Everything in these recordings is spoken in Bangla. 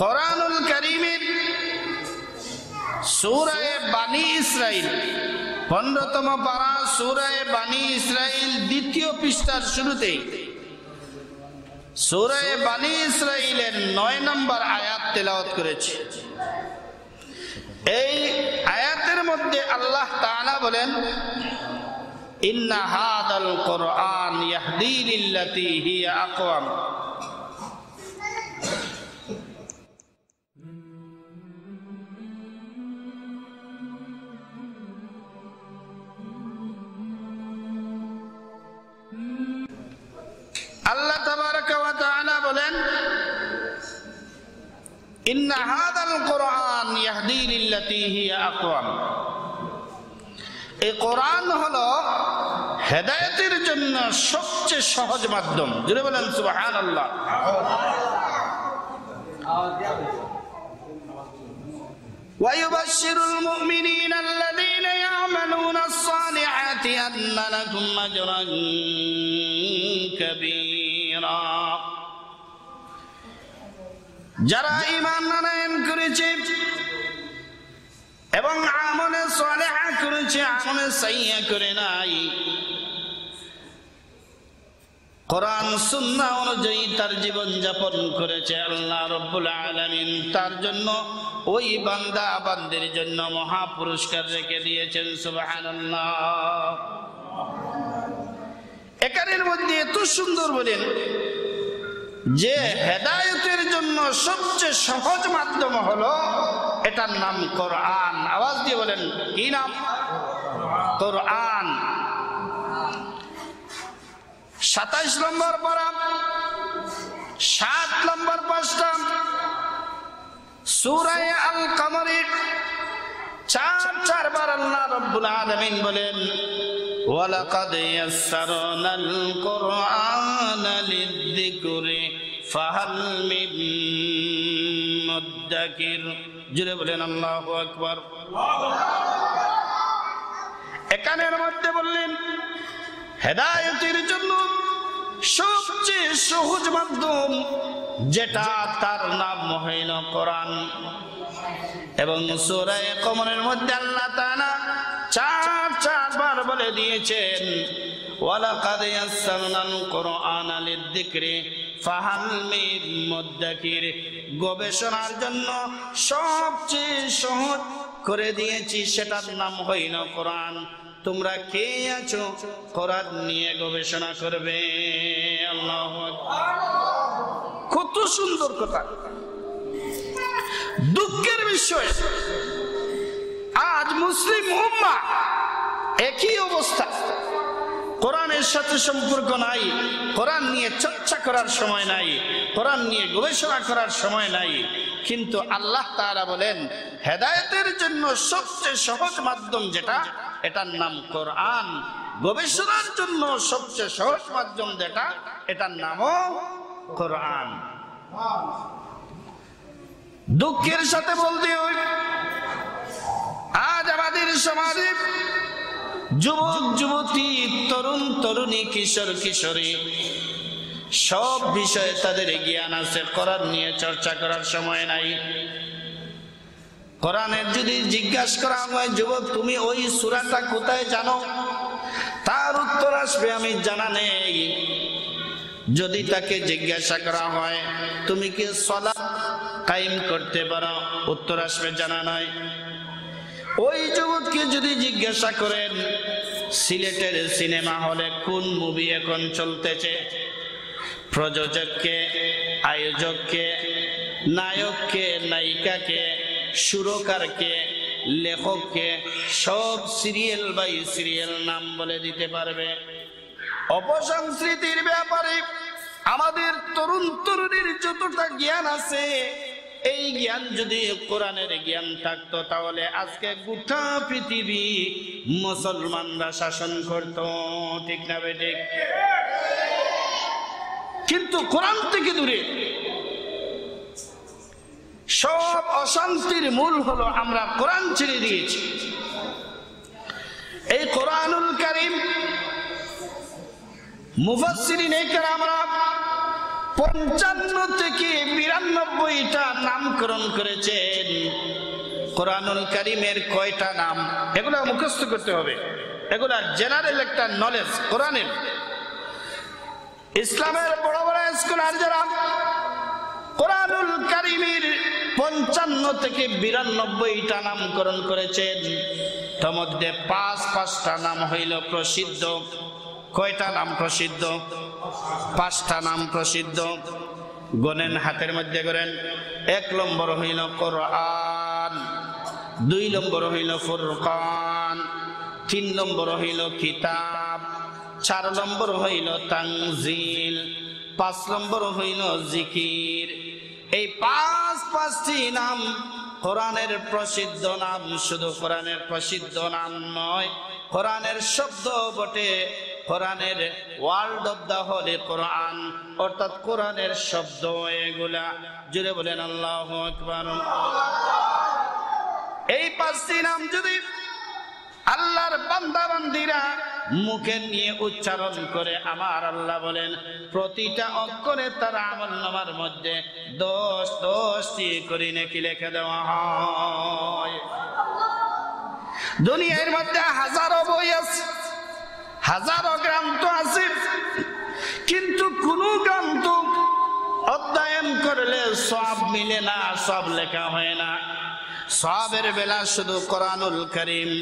কোরআনুল কারীমের সূরা বানী ইসরাইল 15তম পারা সূরা বানী ইসরাইল দ্বিতীয় পৃষ্ঠার শুরুতেই সূরা বানী ইসরাইলের 9 নম্বর আয়াত তেলাওয়াত করেছি। এই আয়াতের মধ্যে আল্লাহ তাআলা বলেন, ইন্না হাদাল কোরআন ইয়াহদি লিল্লাতী হিয়া আকওয়াম। আল্লাহ তাবারাকা ওয়া তাআলা বলেন, ইন্না হাদাল কোরআন ইয়াহদি লিল্লাতী হিয়া আকওয়াম। এই কোরআন হলো হেদায়েতের জন্য সবচেয়ে সহজ মাধ্যম। জোরে বলেন সুবহানাল্লাহ। ওয়া ইউবাশশিরুল মুমিনিনা আল্লাযীনা ইয়া'মালুনা আস-সালিহাতি আন্না লাহুম আজরান কাবীরা। যারা ঈমান আনয়ন করেছে এবং আমলে সালেহা করেছে, আমলে সাইয়্যা করে নাই, কোরআন সুন্নাহ অনুযায়ী তার জীবন যাপন করেছে, আল্লাহ রাব্বুল আলামিন তার জন্য ওই বান্দা বান্দির জন্য মহা পুরস্কার রেখে দিয়েছেন। সুবহানাল্লাহ। এখানের মধ্যে এত সুন্দর বলেন যে হেদায়েতের জন্য সবচেয়ে সহজ মাধ্যম হলো, এটার নাম কোরআন। আওয়াজ দিয়ে বলেন, কি নাম? কোরআন। 27 নম্বর পারা 7 নম্বর পৃষ্ঠা সূরা আল কমরে 4 বার আল্লাহ রাব্বুল আলামিন বলেন, ওয়ালাকাদ ইয়াসসারনাল কুরআনা লিয-যিকরি ফাহাল মিন মুদ্দাকির। জোরে বলেন আল্লাহু আকবার। এখানের মধ্যে বললেন হেদায়েতের জন্য সবচেয়ে সহজ মাধ্যম যেটা, তার নাম হইল কোরআন। এবং সূরা কমরের মধ্যে আল্লাহ তাআলা 4 বার বলে দিয়েছেন, ওয়ালাকাদ ইয়াসসারনাল কুরআনা লিয-যিকরি ফাহাল মিন মুদ্দাকির। গবেষণার জন্য সবচেয়ে সহজ করে দিয়েছি, সেটার নাম হইল কোরআন। তোমরা কে আছো কোরআন নিয়ে গবেষণা করবে? আল্লাহু আকবার। কত সুন্দর কথা। দুঃখের বিষয়, আজ মুসলিম উম্মাহ একই অবস্থা। কোরআনের সাথে সম্পর্ক নাই, কোরআন নিয়ে চর্চা করার সময় নাই, কোরআন নিয়ে গবেষণা করার সময় নাই। কিন্তু আল্লাহ তাআলা বলেন হেদায়েতের জন্য সবচেয়ে সহজ মাধ্যম যেটা, এটার নাম কোরআন। গবেষণার জন্য সবচেয়ে সহজ মাধ্যম যেটা, এটার নামও কোরআন। দুঃখের সাথে বলতে হয়, আজ আমাদের সমাজে যুবক যুবতী, তরুণ তরুণী, কিশোর কিশোরী সব বিষয়ে তাদের জ্ঞান আছে, কোরআন নিয়ে চর্চা করার সময় নাই। কোরআনের যদি জিজ্ঞাসা করা হয়, যুবক তুমি ওই সূরাটা কোথায় জানো, তার উত্তর আসবে আমি জানা নেই। যদি তাকে জিজ্ঞাসা করা হয় তুমি কি সালাত কায়েম করতে পারো, উত্তর আসবে জানা নাই। ওই যুবককে যদি জিজ্ঞাসা করেন সিলেটের সিনেমা হলে কোন মুভি এখন চলতেছে, প্রযোজককে, আয়োজককে, নায়ককে, নায়িকাকে, সুরকারকে, লেখককে, সব সিরিয়াল বাই সিরিয়াল নাম বলে দিতে পারবে। অপসংস্কৃতির ব্যাপারে আমাদের তরুণ তরুণীর যতটা জ্ঞান আছে, এই জ্ঞান যদি কোরআনের জ্ঞান থাকতো তাহলে আজকে গোটা পৃথিবী মুসলমানরা শাসন করত। ঠিক না বেঠিক? কিন্তু কোরআন থেকে দূরে সব অশান্তির মূল হলো আমরা কোরআন ছেড়ে দিয়েছি। এই কোরআনুল কারীম মুফাসসিরিন ইকরামরা 55 থেকে 92টা নামকরণ করেছেন। কোরআনুল কারীমের কয়টা নাম এগুলো মুখস্থ করতে হবে, এগুলা জেনারেল একটা নলেজ কোরআনের। ইসলামের বড় বড় স্কলার যারা কোরআনুল কারীমের 55 থেকে 92টা নামকরণ করেছেন, তার মধ্যে 5টা নাম হইল প্রসিদ্ধ। কয়টা নাম প্রসিদ্ধ? 5টা নাম প্রসিদ্ধ। গনেন, হাতের মধ্যে করেন। 1 নম্বর হইল কোরআন, 2 নম্বর হইল ফুরকান, 3 নম্বর হইল কিতাব, 4 নম্বর হইল তানজিল, 5 নম্বর হইল জিকির। এই 5টি নাম কোরআনের প্রসিদ্ধ নাম। শুধু কোরআনের প্রসিদ্ধ নাম নয়, কোরআনের শব্দ বটে। কোরআনের ওয়ার্ড অফ দা হোলি কোরআন, অর্থাৎ কোরআনের শব্দ এগুলা। জুড়ে বলেন আল্লাহু আকবার। এই 5টি নাম যদি আল্লাহর বান্দা বান্দীরা মুখে নিয়ে উচ্চারণ করে, আমার আল্লাহ বলেন প্রতিটা অক্ষরে তার আমলনামার মধ্যে 10টি করে নেকি লিখে দেওয়া হয়। দুনিয়ার মধ্যে হাজারো বই আছে, হাজারো গ্রন্থ আছে, কিন্তু কোন গ্রন্থ অধ্যয়ন করলে সওয়াব মিলে না, সব লেখা হয় না। সওয়াবের বেলা শুধু কোরআনুল কারীম।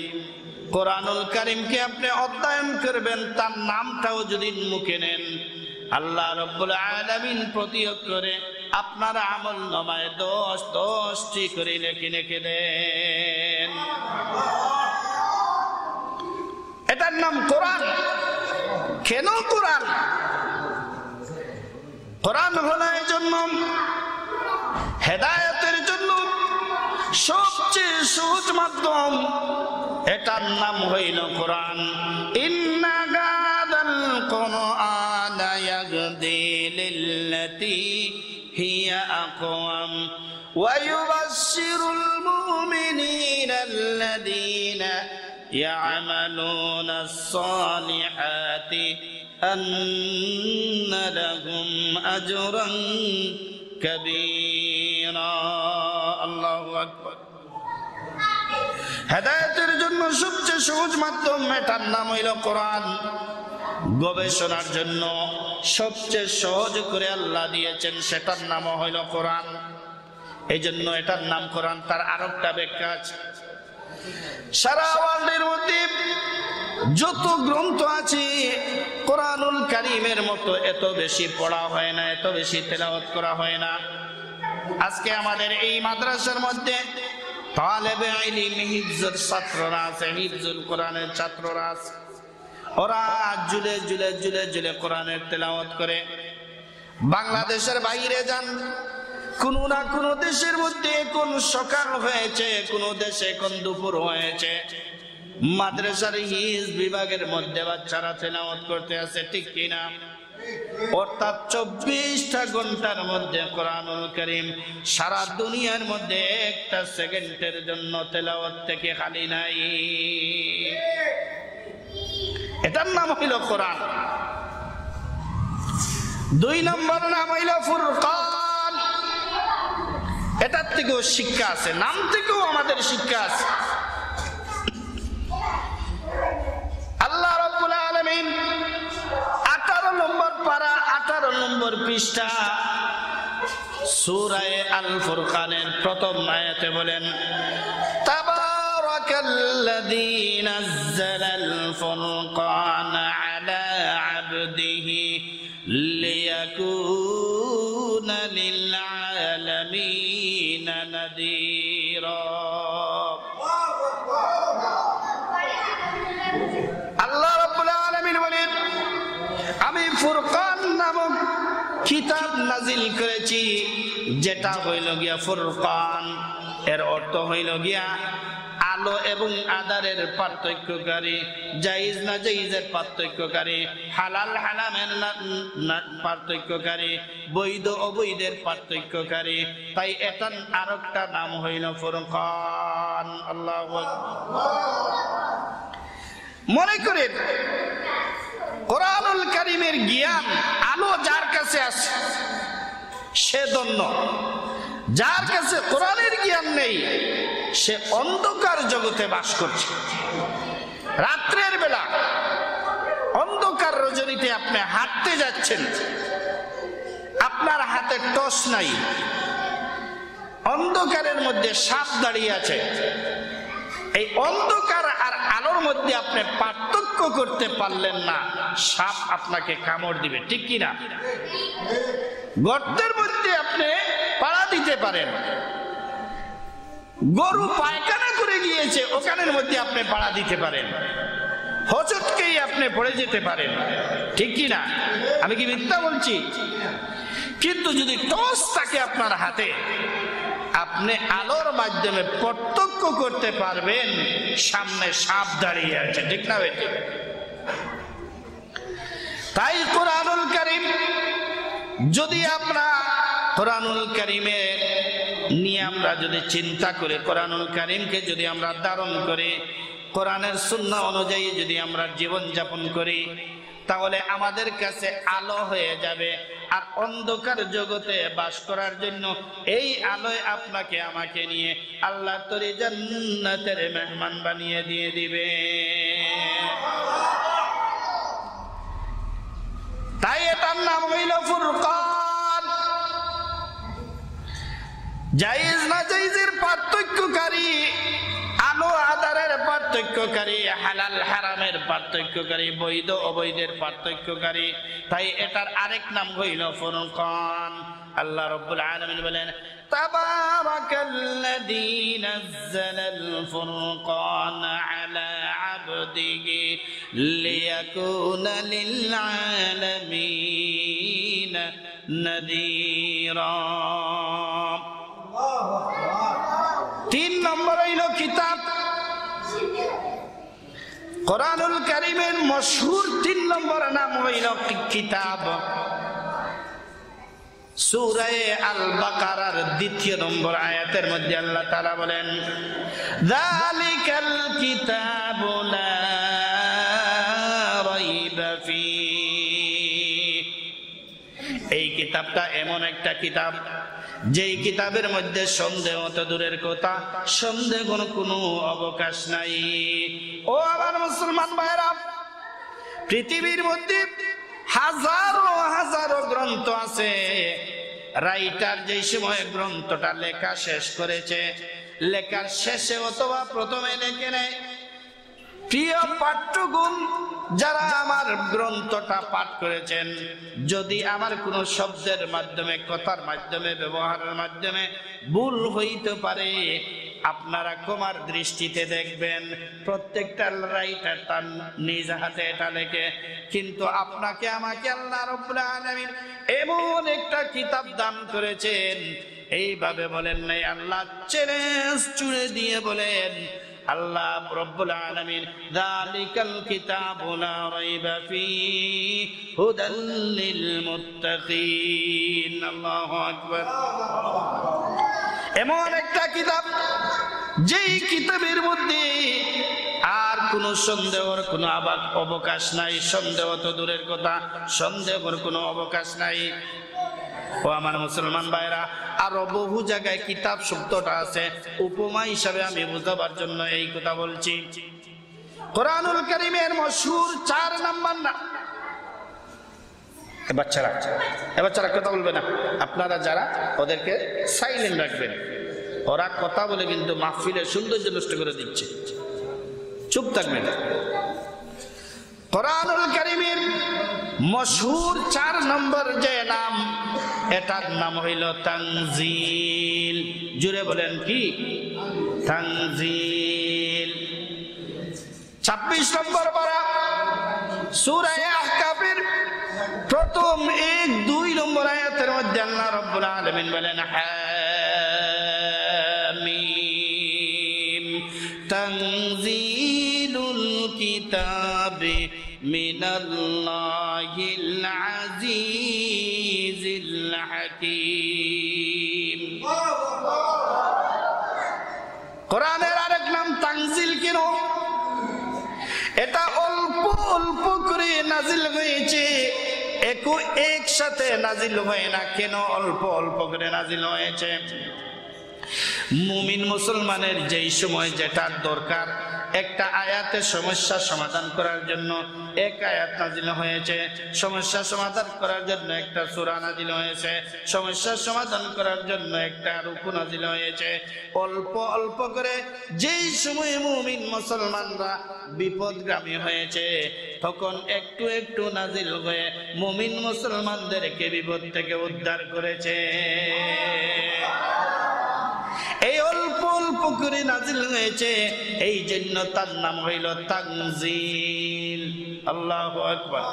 কোরআনুল কারীমকে আপনি অধ্যয়ন করবেন, তার নামটাও যদি মুখে নেন, আল্লাহ রাব্বুল আলামিন প্রতি অক্ষরে আপনার আমলনামায় 10টি করে লিখে দেন। এটার নাম কোরআন। কেন কোরআন? কোরআন হলো এই জন্য হেদায়েতের জন্য সবচেয়ে সহজ মাধ্যম। এটার নাম হইল কোরআন। ইন্না গাদাল কুরআন ইয়াহদি লিল্লাতী হিয়া আকওয়াম ওয়া ইউবাশশিরুল মুমিনিনা আল্লাযীনা ইয়া'মালুনা আস-সালিহাতি আন্না লাহুম আজরান কাবীরা। আল্লাহু আকবার। হেদায়েতের জন্য সবচেয়ে সহজ মাধ্যম, এটার নাম হইল কোরআন। গবেষণার জন্য সবচেয়ে সহজ করে আল্লাহ দিয়েছেন, সেটার নাম হইল কোরআন। এই জন্য এটার নাম কোরআন। তার আরেকটা ব্যাখ্যা আছে। সারা ওয়ার্ল্ডের মধ্যে যত গ্রন্থ আছে, কোরআনুল কারীমের মতো এত বেশি পড়া হয় না, এত বেশি তেলাওয়াত করা হয় না। আজকে আমাদের এই মাদ্রাসার মধ্যে তালেবে ইলম হিফজুর ছাত্ররা আছে, হিফজুল কোরআনের ছাত্ররা আছে। ওরা জুলে জুলে জুলে জুলে কোরআনের তেলাওয়াত করে। বাংলাদেশের বাইরে যান, কোন না কোন দেশের মধ্যে কোন সকাল হয়েছে, কোন দেশে কোন দুপুর হয়েছে, মাদ্রাসার হিফজ বিভাগের মধ্যে বাচ্চারা তেলাওয়াত করতে আছে, ঠিক কিনা? অর্থাৎ 24টা ঘন্টার মধ্যে কোরআনুল কারীম সারা দুনিয়ার মধ্যে একটা সেকেন্ডের জন্য তেলাওয়াত থেকে খালি নাই। এটার নাম হইল কোরআন। 2 নম্বর নাম হইল ফুরকান। এটার থেকেও শিক্ষা আছে, নাম থেকেও আমাদের শিক্ষা আছে। আল্লাহ রাব্বুল আলামিন 18 নম্বর পারা 18 নম্বর পৃষ্ঠা সূরা আল ফুরকানের প্রথম আয়াতে বলেন, তাবারাকাল্লাযী নাযালাল ফুরকানা আলা আবদিহি লিয়াকুনা লিল আলামিনা নাযীরা। আল্লাহ রাব্বুল আলামিন বলেন, আমি ফুরকান নামক কিতাব নাজিল করেছি, যেটা হইল গিয়া ফুরকান। এর অর্থ হইল গিয়া আলো এবং আঁধারের পার্থক্যকারী, জায়েজ না জায়েজের পার্থক্যকারী, হালাল হারামের পার্থক্যকারী, বৈধ অবৈধের পার্থক্যকারী। তাই এটার আরেকটা নাম হইল ফুরকান। আল্লাহু আকবার। মনে করেন কোরআনুল কারীমের জ্ঞান আলো যার কাছে আছে সে ধন্য, যার কাছে কোরআনের জ্ঞান নেই সে অন্ধকার জগতে বাস করছে। রাত্রের বেলা অন্ধকার রজনীতে আপনি হাঁটতে যাচ্ছেন, আপনার হাতে টর্চ নাই, অন্ধকারের মধ্যে সাপ দাঁড়িয়ে আছে। এই অন্ধকার আর আলোর মধ্যে আপনি পার্থক্য করতে পারলেন না, সাপ আপনাকে কামড় দিবে, ঠিক কিনা? গর্তের মধ্যে আপনি পাড়া দিতে পারেন, গরু পায়খানা করে গিয়েছে ওখানের মধ্যে আপনি পাড়া দিতে পারেন, হোঁচটকেই আপনি পড়ে যেতে পারেন, ঠিক কিনা? আমি কি মিথ্যা বলছি? কিন্তু যদি টর্চ থাকে আপনার হাতে, আপনি আলোর মাধ্যমে প্রত্যক্ষ করতে পারবেন সামনে সাপ দাঁড়িয়ে আছে, ঠিক না? তাই কোরআনুল কারীম যদি আমরা কোরআনুল কারীমে নিয়ে আমরা যদি চিন্তা করি, কোরআনুল কারীমকে যদি আমরা ধারণ করি, কোরআনের সুন্নাহ অনুযায়ী যদি আমরা জীবন যাপন করি, তাহলে আমাদের কাছে আলো হয়ে যাবে। আর অন্ধকার জগতে বাস করার জন্য এই আলোয় আপনাকে আমাকে নিয়ে আল্লাহ তরি জান্নাতের মেহমান বানিয়ে দিয়ে দিবে। তাই এটার নাম হইল ফুরকান। জায়েজ না জায়েজের পার্থক্যকারী, আলো আধারের পার্থক্যকারী, হালাল হারামের পার্থক্যকারী, বৈধ অবৈধের পার্থক্যকারী। তাই এটার আরেক নাম হইল ফুরকান। আল্লাহ রাব্বুল আলামিন বলেন, তাবারাকাল্লাযী নাযালাল ফুরকানা আলা আবদিহি লিয়াকুনা লিল আলামিন নাযীরা। 3 নম্বর হইল কিতাব। কোরআনুল কারীমের মশহুর 3 নম্বর নাম হইল কিতাব। সূরা আল বাকারার 2 নম্বর আয়াতের মধ্যে আল্লাহ তাআলা বলেন, যালিকাল কিতাবু লা রাইবা ফীহি। এই কিতাবটা এমন একটা কিতাব যেই কিতাবের মধ্যে সন্দেহ তো দূরের কথা, সন্দেহের কোনো অবকাশ নাই। ও আমার মুসলমান ভাইরা, পৃথিবীর মধ্যে হাজারো হাজারো গ্রন্থ আছে। রাইটার যেই সময় গ্রন্থটা লেখা শেষ করেছে, লেখার শেষে অথবা প্রথমে লেখে নেয়, প্রিয় পাঠ্যগুণ যারা আমার গ্রন্থটা পাঠ করেছেন, যদি আমার কোনো শব্দের মাধ্যমে, কথার মাধ্যমে, ব্যবহারের মাধ্যমে ভুল হইতে পারে, আপনারা ক্ষমার দৃষ্টিতে দেখবেন। প্রত্যেকটা রাইটার তার নিজ হাতে এটা লেখে। কিন্তু আপনাকে আমাকে আল্লাহ রাব্বুল আলামিন এমন একটা কিতাব দান করেছেন, এইভাবে বলেন নাই, আল্লাহ চ্যালেঞ্জ ছুড়ে দিয়ে বলেন, আল্লাহ রাব্বুল আলামিন, যালিকাল কিতাবু লা রাইবা ফীহি হুদাল লিল মুত্তাকিন। আল্লাহু আকবার। এমন একটা কিতাব যেই কিতাবের মধ্যে আর কোনো সন্দেহের কোনো অবকাশ নাই। সন্দেহ তো দূরের কথা, সন্দেহের কোনো অবকাশ নাই। ও আমার মুসলমান ভাইরা, আরো বহু জায়গায় কিতাব শব্দটা আছে, উপমা হিসাবে আমি বুঝাবার জন্য এই কথা বলছি। কোরআনুল কারীমের মশহুর 4 নম্বর না। বাচ্চারা কথা বলবে না, আপনারা যারা ওদেরকে সাইলেন্ট রাখবেন। ওরা কথা বলে কিন্তু মাহফিলের সৌন্দর্য নষ্ট করে দিচ্ছে, চুপ থাকবেন। কোরআনুল কারীমের মশহুর 4 নম্বর যে নাম, এটার নাম হইল তানজিল। জুড়ে বলেন কি? তানজিল। 26 নম্বর পারা সূরা আহকাফের প্রথম 1-2 নম্বর আয়াতের মধ্যে আল্লাহ রাব্বুল আলামিন বলেন, হামিম তানজিলুল কিতাবি মিনাল্লাহিল আজিজিল হাকীম। কোরআনের আরেক নাম তানজিল। কেন? এটা অল্প অল্প করে নাজিল হয়েছে, একসাথে নাজিল হয় না কেন? অল্প অল্প করে নাজিল হয়েছে। মুমিন মুসলমানের যেই সময় যেটার দরকার, একটা আয়াতের সমস্যা সমাধান করার জন্য এক আয়াত নাজিল হয়েছে, সমস্যা সমাধান করার জন্য একটা সূরা নাজিল হয়েছে, সমস্যা সমাধান করার জন্য একটা রুকু নাজিল হয়েছে। অল্প অল্প করে যেই সময় মুমিন মুসলমানরা বিপদগামী হয়েছে, তখন একটু একটু নাজিল হয়ে মুমিন মুসলমানদেরকে বিপদ থেকে উদ্ধার করেছে। এই অল্প অল্প করে নাজিল হয়েছে, এই জন্য তার নাম হইল তানজিল। আল্লাহু আকবার।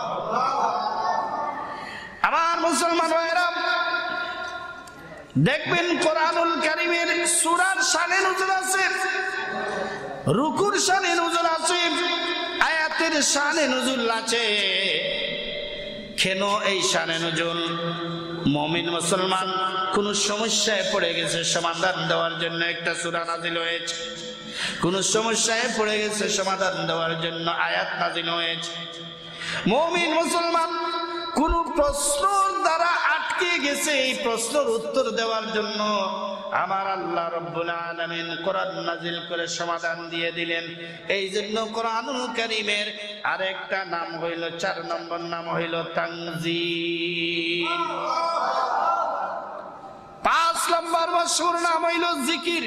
আমার মুসলমান ভাইরা, দেখবেন কোরআনুল কারীমের সূরার শানে নুজুল আছে, রুকুর শানে নুজুল আছে, আয়াতের শানে নুজুল আছে। কেন এই শানে নুজুল? মুমিন মুসলমান কোন সমস্যায় পড়ে গেছে, সমাধান দেওয়ার জন্য একটা সূরা নাজিল হয়েছে। কোন সমস্যায় পড়ে গেছে, সমাধান দেওয়ার জন্য আয়াত নাজিল হয়েছে। মুমিন মুসলমান কোন প্রশ্ন দ্বারা আটকে গেছে, এই প্রশ্নের উত্তর দেওয়ার জন্য আমার আল্লাহ রাব্বুল আলামিন কোরআন নাজিল করে সমাধান দিয়ে দিলেন। এই জন্য কোরআনুল কারীমের আরেকটা নাম হইল, 4 নম্বর নাম হইল তানজিল। 5 নম্বর মশহুর নাম হইল জিকির।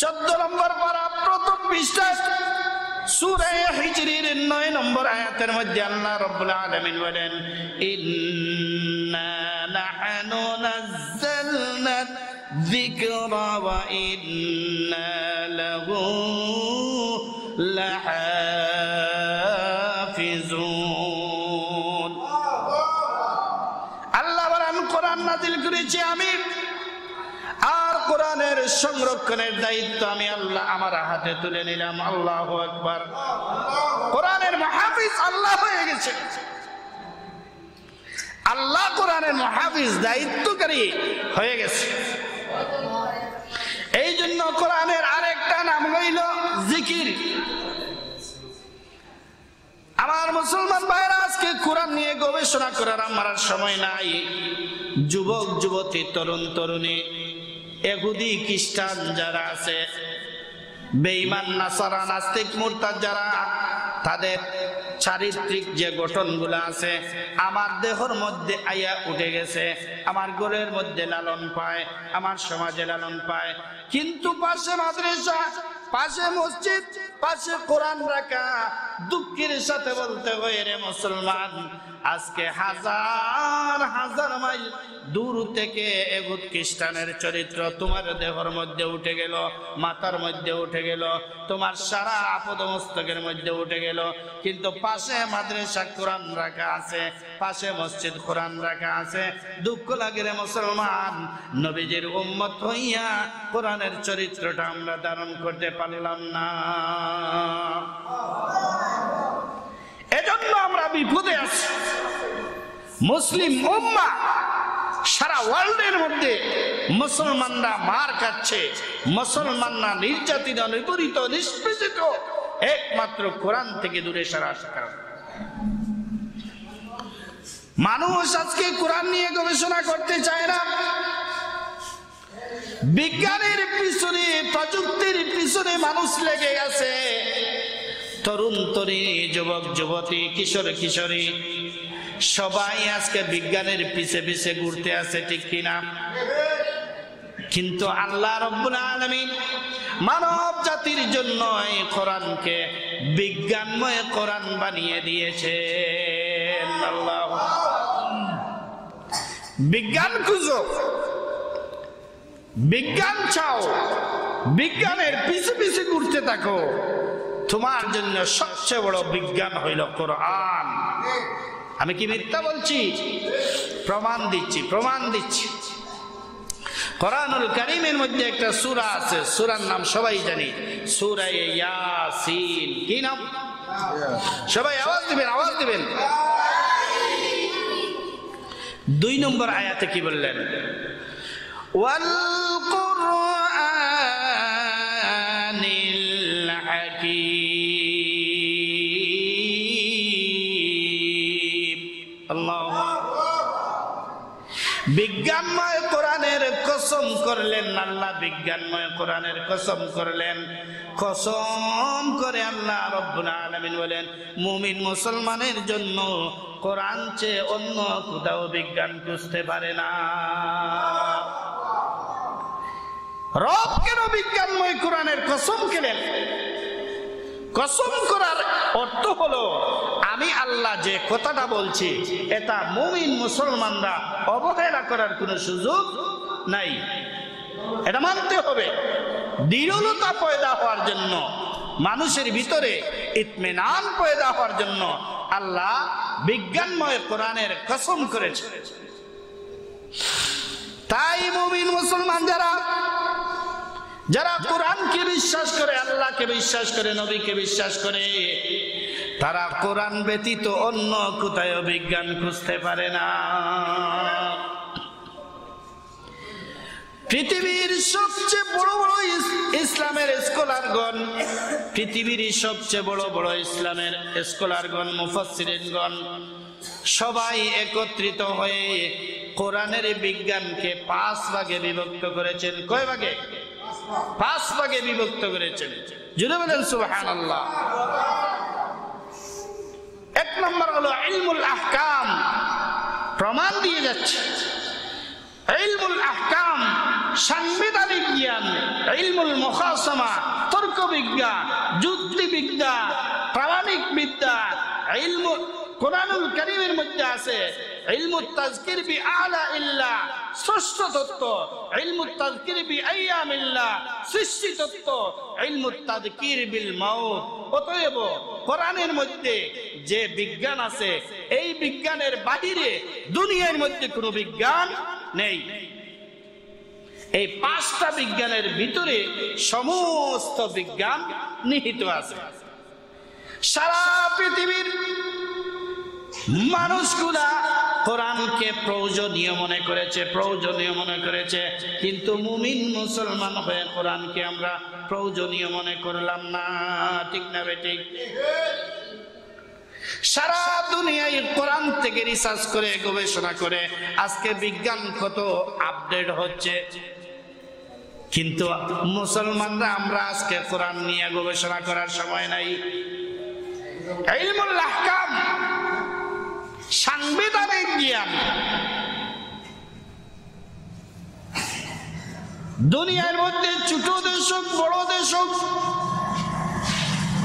14 নম্বর পারা, প্রথম পৃষ্ঠা, সূরা হিজরির 9 নম্বর আয়াতের মধ্যে আল্লাহ রাব্বুল আলামিন বলেন, ইন্না নাহনু নাযালনা যিকরা ওয়া ইন্না লাহু লাহাফিজুন। আল্লাহ বলেন, কোরআন নাযিল করেছি আমি, আর কোরআনের সংরক্ষণের দায়িত্ব আমি আল্লাহ আমার হাতে তুলে নিলাম। আল্লাহু আকবার। কোরআনের মুহাফিজ আল্লাহ হয়ে গেছে। আল্লাহ কোরআনের মুহাফিজ, দায়িত্বকারী হয়ে গেছে। এই জন্য কোরআনের আরেকটা নাম হইল জিকির। আমার মুসলমান ভাইরা, আজকে কোরআন নিয়ে গবেষণা করার আমার সময় নাই। যুবক যুবতী, তরুণ তরুণী, ইহুদি খ্রিস্টান যারা আছে, বেঈমান নাসারা নাস্তিক মুরতাদ যারা, তাদের চারিত্রিক যে গঠনগুলো আছে আমার দেহের মধ্যে আইয়া উঠে গেছে, আমার ঘরের মধ্যে লালন পায়, আমার সমাজে লালন পায়। কিন্তু পাশে মাদ্রাসা, পাশে মসজিদ, পাশে কোরআন রাখা, দুঃখের সাথে বলতে হয় রে মুসলমান, আজকে হাজার হাজার মাইল দূর থেকে এগুদ খ্রিস্টানের চরিত্র তোমার দেহের মধ্যে উঠে গেল, মাথার মধ্যে উঠে গেল, তোমার সারা আপদ মস্তকের মধ্যে উঠে গেল। কিন্তু পাশে মাদ্রাসা কোরআন রাখা আছে, পাশে মসজিদ কোরআন রাখা আছে। দুঃখ লাগে রে মুসলমান, নবীজির উম্মত হইয়া কোরআনের চরিত্রটা আমরা ধারণ করতে পারলাম না। এজন্য আমরা বিপদে আছি। মুসলিম উম্মাহ সারা ওয়ার্ল্ডের মধ্যে মুসলমানরা মার খাচ্ছে, মুসলমানরা নির্যাতিত, নিপীড়িত, নিষ্পেষিত, একমাত্র কোরআন থেকে দূরে সরার কারণে। মানুষ আজকে কোরআন নিয়ে গবেষণা করতে চায় না। বিজ্ঞানের পিছনে, প্রযুক্তির পিছনে মানুষ লেগে গেছে। তরুণ তরুণী, যুবক যুবতী, কিশোর কিশোরী সবাই আজকে বিজ্ঞানের পিছে পিছে ঘুরতে আছে, ঠিক কিনা? কিন্তু আল্লাহ রাব্বুল আলামিন মানব জাতির জন্য এই কোরআনকে বিজ্ঞানময় কোরআন বানিয়ে দিয়েছেন। আল্লাহ, বিজ্ঞান খুঁজো, বিজ্ঞান চাও, বিজ্ঞানের পিছে পিছে ঘুরতে থাকো, তোমার জন্য সবচেয়ে বড় বিজ্ঞান হইল কোরআন। আমি কি মিথ্যা বলছি? প্রমাণ দিচ্ছি, প্রমাণ দিচ্ছি। কোরআনুল কারীমের মধ্যে একটা সূরা আছে, সূরার নাম সবাই জানি, সূরা ইয়াসিন। কি নাম? সবাই আওয়াজ দিবেন, আওয়াজ দিবেন। 2 নম্বর আয়াতে কি বললেন? ওয়াল কুরআনিল হাকীম। কোরআনের কসম করলেন, আল্লাহ বিজ্ঞানময় কোরআনের কসম করলেন। কসম করে আল্লাহ রব্বুল আলামিন বলেন, মুমিন মুসলমানের জন্য কোরআন চেয়ে অন্য কোথাও বিজ্ঞান বুঝতে পারে না। রব কেন বিজ্ঞানময় কোরআনের কসম খেলেন? কসম করার অর্থ হলো আমি আল্লাহ যে কথাটা বলছি এটা মুমিন মুসলমানরা অবহেলা করার কোনো সুযোগ নাই, এটা মানতে হবে। দৃঢ়তা পয়দা হওয়ার জন্য, মানুষের ভিতরে ইতমিনান পয়দা হওয়ার জন্য আল্লাহ বিজ্ঞানময় কোরআনের কসম করেছে। তাই মুমিন মুসলমান যারা কোরআনকে বিশ্বাস করে, আল্লাহকে বিশ্বাস করে, নবীকে বিশ্বাস করে, তারা কোরআন ব্যতীত অন্য কোথাও বিজ্ঞান খুঁজতে পারে না। পৃথিবীর সবচেয়ে বড় বড় ইসলামের স্কলারগণ, পৃথিবীর সবচেয়ে বড় বড় ইসলামের স্কলারগণ, মুফাসসিরিনগণ সবাই একত্রিত হয়ে কোরআনের বিজ্ঞানকে 5 ভাগে বিভক্ত করেছেন। কয় ভাগে? 5 ভাগে বিভক্ত করেছেন। জুড়ে বলেন সুবহানাল্লাহ। 1 নম্বর হলো ইলমুল আহকাম, প্রমাণ দিয়ে যাচ্ছে। ইলমুল আহকাম সাংবিধানিক জ্ঞান, ইলমুল মুখাসামা তর্ক বিজ্ঞান, যুক্তি বিদ্যা, প্রামাণিক বিদ্যা, ইলমু কোরআনুল কারীমের মধ্যে আছে ইলমুত তাযকির বি আলা ইল্লাহ, ষষ্ঠ তত্ত্ব, ইলমুত তাযকির বি আইয়ামিল্লাহ, সৃষ্টি তত্ত্ব, ইলমুত তাযকির বিল মাউত। অতএব কোরআনের মধ্যে যে বিজ্ঞান আছে এই বিজ্ঞানের বাহিরে দুনিয়ার মধ্যে কোনো বিজ্ঞান নেই। এই 5টা বিজ্ঞানের ভিতরে সমস্ত বিজ্ঞান নিহিত আছে। সারা পৃথিবীর মানুষগুলা কোরআনকে প্রয়োজনীয় মনে করেছে, কিন্তু মুমিন মুসলমান হয়ে কোরআনকে আমরা প্রয়োজনীয় মনে করলাম না। ঠিক না বেঠিক? সারা দুনিয়ায় কোরআন থেকে রিসার্চ করে, গবেষণা করে আজকে বিজ্ঞান কত আপডেট হচ্ছে, কিন্তু মুসলমানরা আমরা আজকে কোরআন নিয়ে গবেষণা করার সময় নাই। ইলমুল আহকাম সাংবিধানিক জ্ঞান, দুনিয়ার মধ্যে ছোট দেশ হোক বড় দেশ হোক,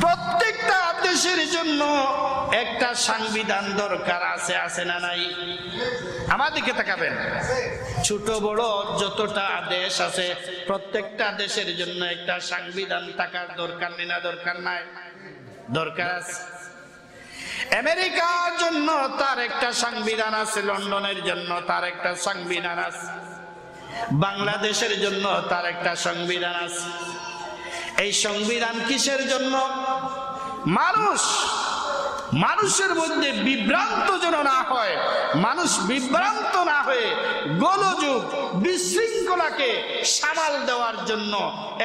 প্রত্যেকটা দেশের জন্য একটা সংবিধান দরকার আছে, আছে না নাই? আমার দিকে তাকাবেন। ছোট বড় যতটা দেশ আছে প্রত্যেকটা দেশের জন্য একটা সংবিধান থাকার দরকার নেই না? দরকার নাই? দরকার আছে। আমেরিকার জন্য তার একটা সংবিধান আছে, লন্ডনের জন্য তার একটা সংবিধান আছে, বাংলাদেশের জন্য তার একটা সংবিধান আছে। এই সংবিধান কিসের জন্য? মানুষের মধ্যে বিভ্রান্ত যেন না হয়, মানুষ বিভ্রান্ত না হয়ে গোলযোগ বিশৃঙ্খলাকে সামাল দেওয়ার জন্য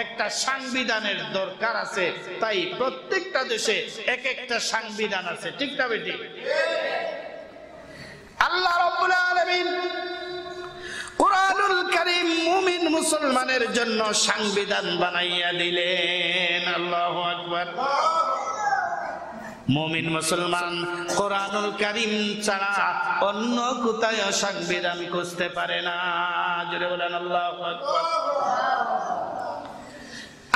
একটা সংবিধানের দরকার আছে। তাই প্রত্যেকটা দেশে এক একটা সংবিধান আছে। ঠিক না বেটি? আল্লাহ রাব্বুল আলামিন কোরআনুল কারীম মুমিন মুসলমানের জন্য সংবিধান বানাইয়া দিলেন। আল্লাহু আকবার। মুমিন মুসলমান কোরআনুল কারীম ছাড়া অন্য কোথাও সংবিধান খুঁজতে পারে না। জোরে বলেন আল্লাহু আকবার।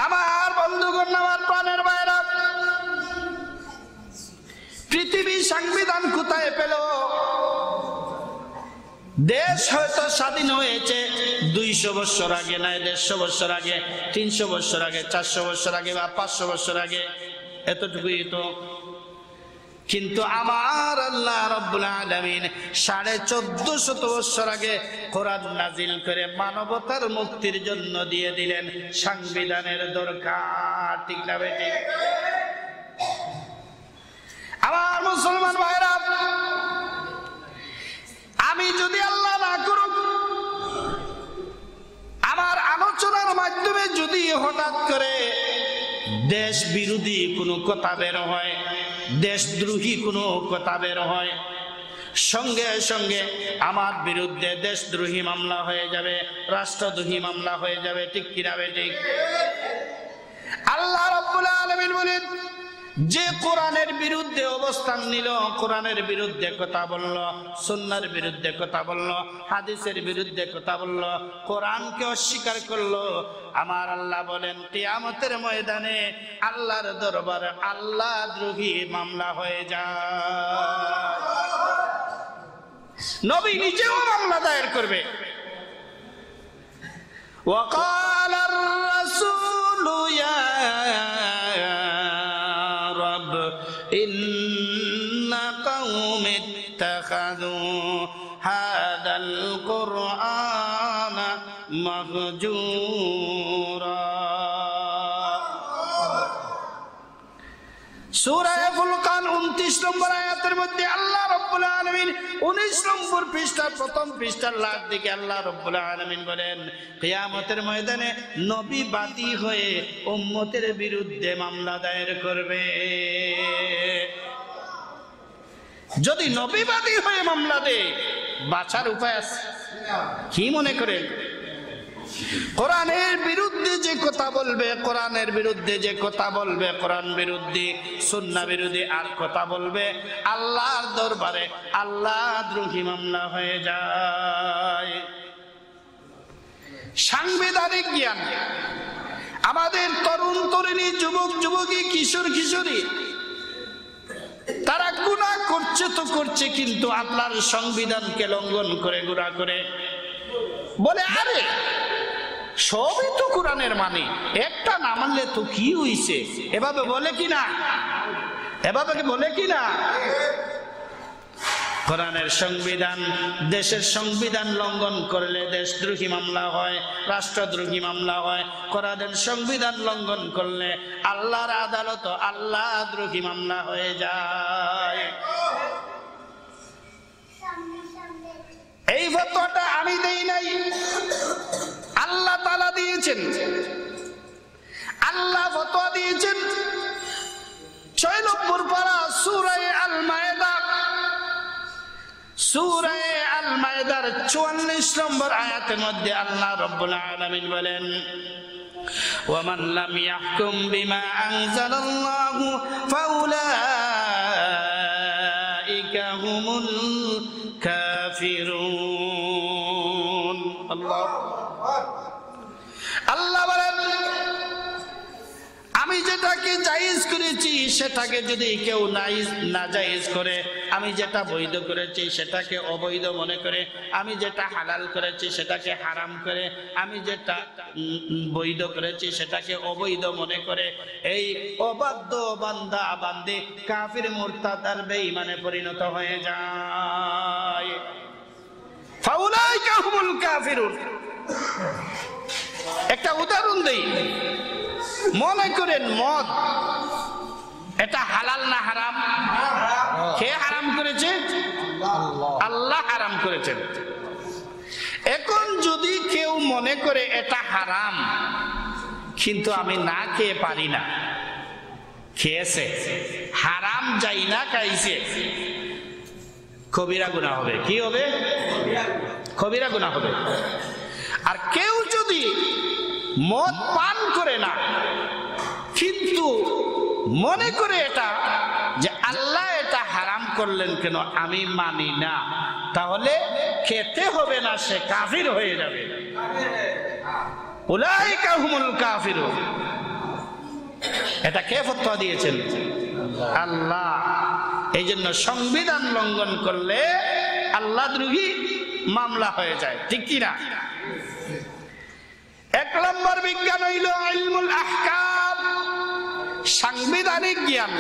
আমার বন্ধুগণ, আমার প্রাণের ভাইরা, পৃথিবী সংবিধান কোথায় পেল? দেশ হয়তো স্বাধীন হয়েছে 200 বছর আগে, নয় 150 বছর আগে, 300 বছর আগে, 400 বছর আগে বা 500 বছর আগে, এতটুকুই তো। কিন্তু আমার আল্লাহ রাব্বুল আলামিন 1450 বছর আগে কোরআন নাজিল করে মানবতার মুক্তির জন্য দিয়ে দিলেন সংবিধানের দরকার। ঠিক না বেঠিক? আমার মুসলমান ভাইরা, আমি যদি আল্লাহ না করুক আমার আলোচনার মাধ্যমে যদি হঠাৎ করে দেশ বিরোধী কোনো কথা বের হয়, দেশদ্রোহী কোনো কথা বের হয়, সঙ্গে সঙ্গে আমার বিরুদ্ধে দেশদ্রোহী মামলা হয়ে যাবে, রাষ্ট্রদ্রোহী মামলা হয়ে যাবে। ঠিক কিনা ঠিক? আল্লাহ রাব্বুল আলামিন বলেন, যে কোরআনের বিরুদ্ধে অবস্থান নিল, কোরআনের বিরুদ্ধে কথা বলল, সুন্নাহর বিরুদ্ধে কথা বলল, হাদিসের বিরুদ্ধে কথা বলল, কোরআনকে অস্বীকার করলো, আমার আল্লাহ বলেন কিয়ামতের ময়দানে আল্লাহর দরবারে আল্লাহ দ্রোহী মামলা হয়ে যায়। নবী নিজেও মামলা দায়ের করবে। وقال الرسول يا رب إن قوم اتخذوا هذا القرآن مهجورا। সূরা ফুরকান 29 নম্বর আয়াতের মধ্যে আল্লাহ রাব্বুল আলামিন 19 নম্বর পৃষ্ঠার প্রথম পৃষ্ঠার লাস্ট দিকে আল্লাহ রাব্বুল আলামিন বলেন, কিয়ামতের ময়দানে নবী বাদী হয়ে উম্মতের বিরুদ্ধে মামলা দায়ের করবে। যদি নবী বাদী হয়ে মামলা দেয়, বাঁচার উপায় আছে? কি মনে করেন? কোরআনের বিরুদ্ধে যে কথা বলবে, কোরআনের বিরুদ্ধে যে কথা বলবে, কোরআন বিরোধী, সুন্নাহ বিরোধী আর কথা বলবে, আল্লাহর দরবারে আল্লাহ দ্রোহী মামলা হয়ে যায়। সাংবিধানিক জ্ঞান, আমাদের তরুণ তরুণী, যুবক যুবতী, কিশোর কিশোরী, তারা গুনাহ করছে তো করছে, কিন্তু আল্লাহর সংবিধানকে লঙ্ঘন করে গুনাহ করে বলে, আরে সবই তো কোরআনের মানে, একটা না মানলে তো কি হইছে, এভাবে বলে কিনা? এভাবে বলে কিনা? কোরআনের সংবিধান, দেশের সংবিধান লঙ্ঘন করলে দেশদ্রোহী মামলা হয়, রাষ্ট্রদ্রোহী মামলা হয়। কোরআনের সংবিধান লঙ্ঘন করলে আল্লাহর আদালত আল্লাহ দ্রোহী মামলা হয়ে যায়। এই ফতোয়াটা আমি দেই নাই, আল্লাহ তাআলা দিয়েছেন। আল্লাহ ফতোয়া দিয়েছেন 6 নম্বর পারা সূরা আল মায়েদা, সূরা আল মায়েদার 44 নম্বর আয়াতের মধ্যে আল্লাহ রাব্বুল আলামিন বলেন, ওয়ামান লাম ইয়াহকুম বিমা আনজালাল্লাহু ফাউলাইকা হুমুল কাফিরুন। আল্লাহ বলেন, আমি যেটাকে জায়েজ করেছি সেটাকে যদি কেউ নাজায়েজ করে, আমি যেটা বৈধ করেছি সেটাকে অবৈধ মনে করে, আমি যেটা হালাল করেছি সেটাকে হারাম করে, আমি যেটা বৈধ করেছি সেটাকে অবৈধ মনে করে, এই অবাধ্য বান্দা বান্দী কাফির, মুরতাদ আর বেঈমানে পরিণত হয়ে যায়। ফাউলাইকা হুমুল কাফিরুন। একটা উদাহরণ দেই, মনে করেন মদ, এটা হালাল না হারাম? কে হারাম করেছে? আল্লাহ হারাম করেছেন। এখন যদি কেউ মনে করে এটা হারাম, কিন্তু আমি না খেয়ে পারি না, খেয়েছে, হারাম যাই না খাইছে, কবিরা গুনাহ হবে। কি হবে? কবিরা গুনাহ হবে। আর কেউ যদি মদ পান করে না, কিন্তু মনে করে এটা যে আল্লাহ এটা হারাম করলেন কেন, আমি মানি না, তাহলে খেতে হবে না, সে কাফির হয়ে যাবে। উলাইকা হুমুল কাফিরুন। এটা কে ফতোয়া দিয়েছেন? আল্লাহ। এই জন্য সংবিধান লঙ্ঘন করলে আল্লাহ দ্রোহী মামলা হয়ে যায়। ঠিক কি না? 1 নম্বর বিজ্ঞান হইল ইলমুল আহকাম, সাংবিধানিক জ্ঞান।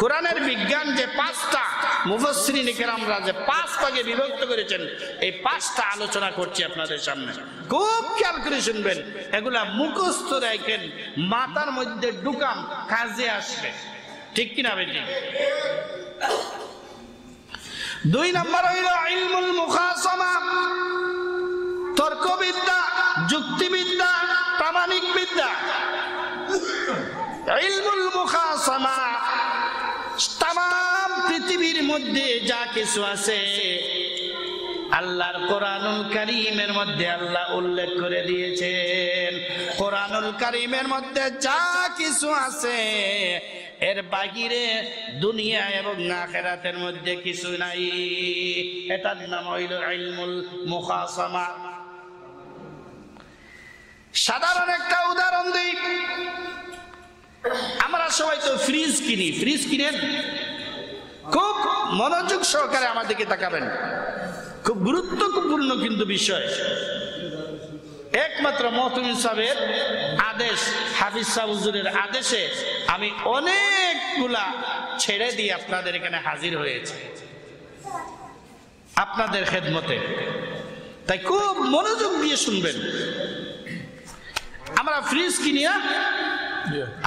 কোরআনের বিজ্ঞান যে 5টা, মুফাসসিরিন কেরামরা যে 5 ভাগে বিভক্ত করেছেন, এই 5টা আলোচনা করছি আপনাদের সামনে। খুব খেয়াল করে শুনবেন, এগুলা মুখস্থ রাখেন, মাথার মধ্যে ঢুকান, কাজে আসবে। ঠিক কিনা বেটি? 2 নম্বর হইল ইলমুল মুখাসামা, তর্কবিদ্যা, যুক্তিবিদ্যা, প্রামাণিক বিদ্যা। ইলমুল মুখাসামা তাম পৃথিবীর মধ্যে যা কিছু আছে আল্লাহর কোরআনুল কারীমের মধ্যে আল্লাহ উল্লেখ করে দিয়েছেন। কোরআনুল কারীমের মধ্যে যা কিছু আছে এর বাহিরে দুনিয়া এবং আখিরাতের মধ্যে কিছু নাই। এটার নাম হইল ইলমুল মুখাসামা। সাধারণ একটা উদাহরণ দিই, আমরা সবাই তো ফ্রিজ কিনি, ফ্রিজ কিনেন? খুব মনোযোগ সহকারে আমার দিকে তাকাবেন, খুব গুরুত্বপূর্ণ কিন্তু বিষয়। একমাত্র মহতমিন সাহেবের আদেশ, হাফিজ সাহেব হুজুরের আদেশে আমি অনেকগুলা ছেড়ে দিয়ে আপনাদের এখানে হাজির হয়েছে আপনাদের খেদমতে, তাই খুব মনোযোগ দিয়ে শুনবেন। আমরা ফ্রিজ কিনি,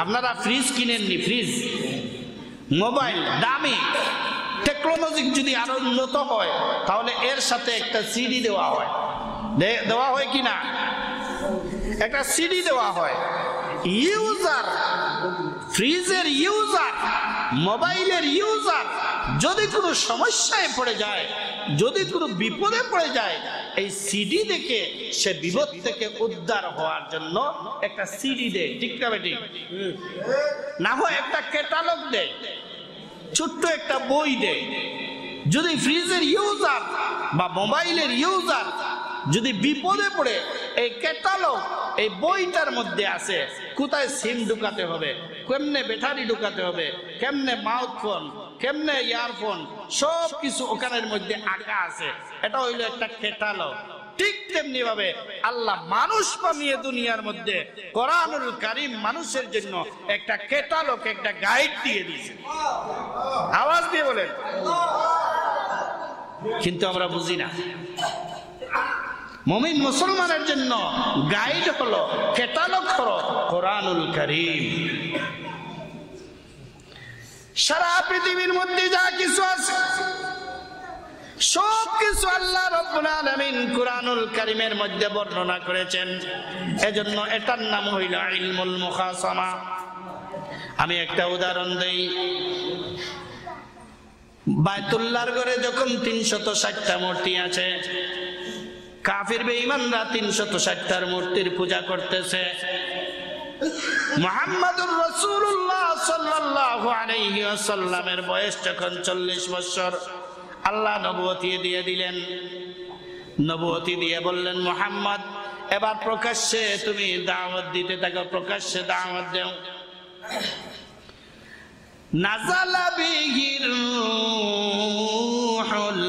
আপনারা ফ্রিজ কিনেননি? ফ্রিজ, মোবাইল দামি, টেকনোলজি যদি আরো উন্নত হয় তাহলে এর সাথে একটা সিডি দেওয়া হয়, দেওয়া হয় কিনা? একটা সিডি দেওয়া হয়। ইউজার, ফ্রিজের ইউজার, মোবাইলের ইউজার যদি কোনো সমস্যায় পড়ে যায়, যদি কোনো বিপদে পড়ে যায়, এই সিডি দেখে সে বিপদ থেকে উদ্ধার হওয়ার জন্য একটা সিডি দেয়, ঠিক না বেটি? না হয় একটা ক্যাটালগ দেয়, ছোট্ট একটা বই দেয়। যদি ফ্রিজের ইউজার বা মোবাইলের ইউজার যদি বিপদে পড়ে, এই ক্যাটালগ, এই বইটার মধ্যে আছে কোথায় সিম ঢুকাতে হবে, কেমনে ব্যাটারি ঢুকাতে হবে, কেমনে মাউথ ফোন, কেমনে ইয়ারফোন, সব কিছু ওখানের মধ্যে আঁকা আছে। এটা হইলো একটা ক্যাটালগ। ঠিক তেমনি ভাবে আল্লাহ মানুষ বানিয়ে দুনিয়ার মধ্যে কোরআনুল কারীম মানুষের জন্য একটা ক্যাটালগ, একটা গাইড দিয়ে দিয়েছে। আওয়াজ দিয়ে বলেন। কিন্তু আমরা বুঝি না। মুমিন মুসলমানের জন্য গাইড হলো, ক্যাটালগ হলো কোরআনুল কারীম। সারা পৃথিবীর মধ্যে যা কিছু আছে সব কিছু আল্লাহ রাব্বুল আলামিন কোরআনুল কারীমের মধ্যে বর্ণনা করেছেন। এজন্য এটার নাম হইল ইলমুল মুখাসামা। আমি একটা উদাহরণ দেই। বায়তুল্লাহর ঘরে যখন 360টা মূর্তি আছে, কাফির বেঈমানরা 360টার মূর্তির পূজা করতেছে। মুহাম্মদুর রাসূলুল্লাহ সাল্লাল্লাহু আলাইহি ওয়াসাল্লামের বয়স যখন 40 বছর, আল্লাহ নবুয়তি দিয়ে দিলেন। নবুয়তি দিয়ে বললেন, মুহাম্মদ এবার প্রকাশ্যে তুমি দাওয়াত দিতে থাকো, প্রকাশ্যে দাওয়াত দাও। নাযালা বিহির রূহুল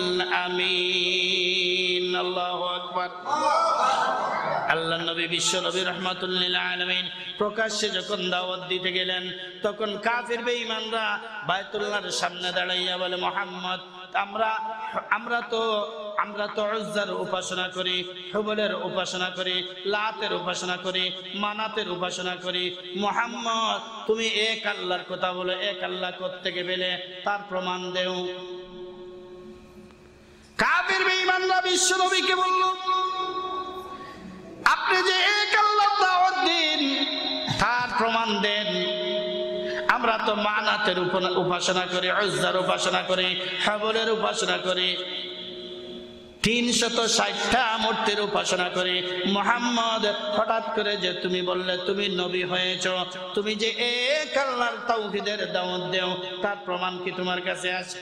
আমিন। আল্লাহু আকবার। আল্লাহ নবী, বিশ্ব নবী রাহমাতুল লিল আলামিন প্রকাশ্যে যখন দাওয়াত দিতে গেলেন, তখন কাফির বেঈমানরা বায়তুল্লাহর সামনে দাঁড়াইয়া বলে, মুহাম্মদ আমরা তো উজ্জার উপাসনা করি, হুবলের উপাসনা করি, লাতের উপাসনা করি, মানাতের উপাসনা করি। মুহাম্মদ তুমি এক আল্লাহর কথা বলে, এক আল্লাহ কোত্থেকে পেলে তার প্রমাণ দেও। কাফির বেঈমানরা বিশ্ব নবীকে বলল, আপনি যে এক আল্লাহর দাওয়াত দেন তার প্রমাণ দেন। আমরা তো মানাতের উপাসনা করি, উজ্জার উপাসনা করি, হুবলের উপাসনা করি, 360টা মূর্তির উপাসনা করি। মুহাম্মদ হঠাৎ করে যে তুমি বললে তুমি নবী হয়েছো, তুমি যে এক আল্লাহর তাওহীদের দাওয়াত দাও, তার প্রমাণ কি তোমার কাছে আছে?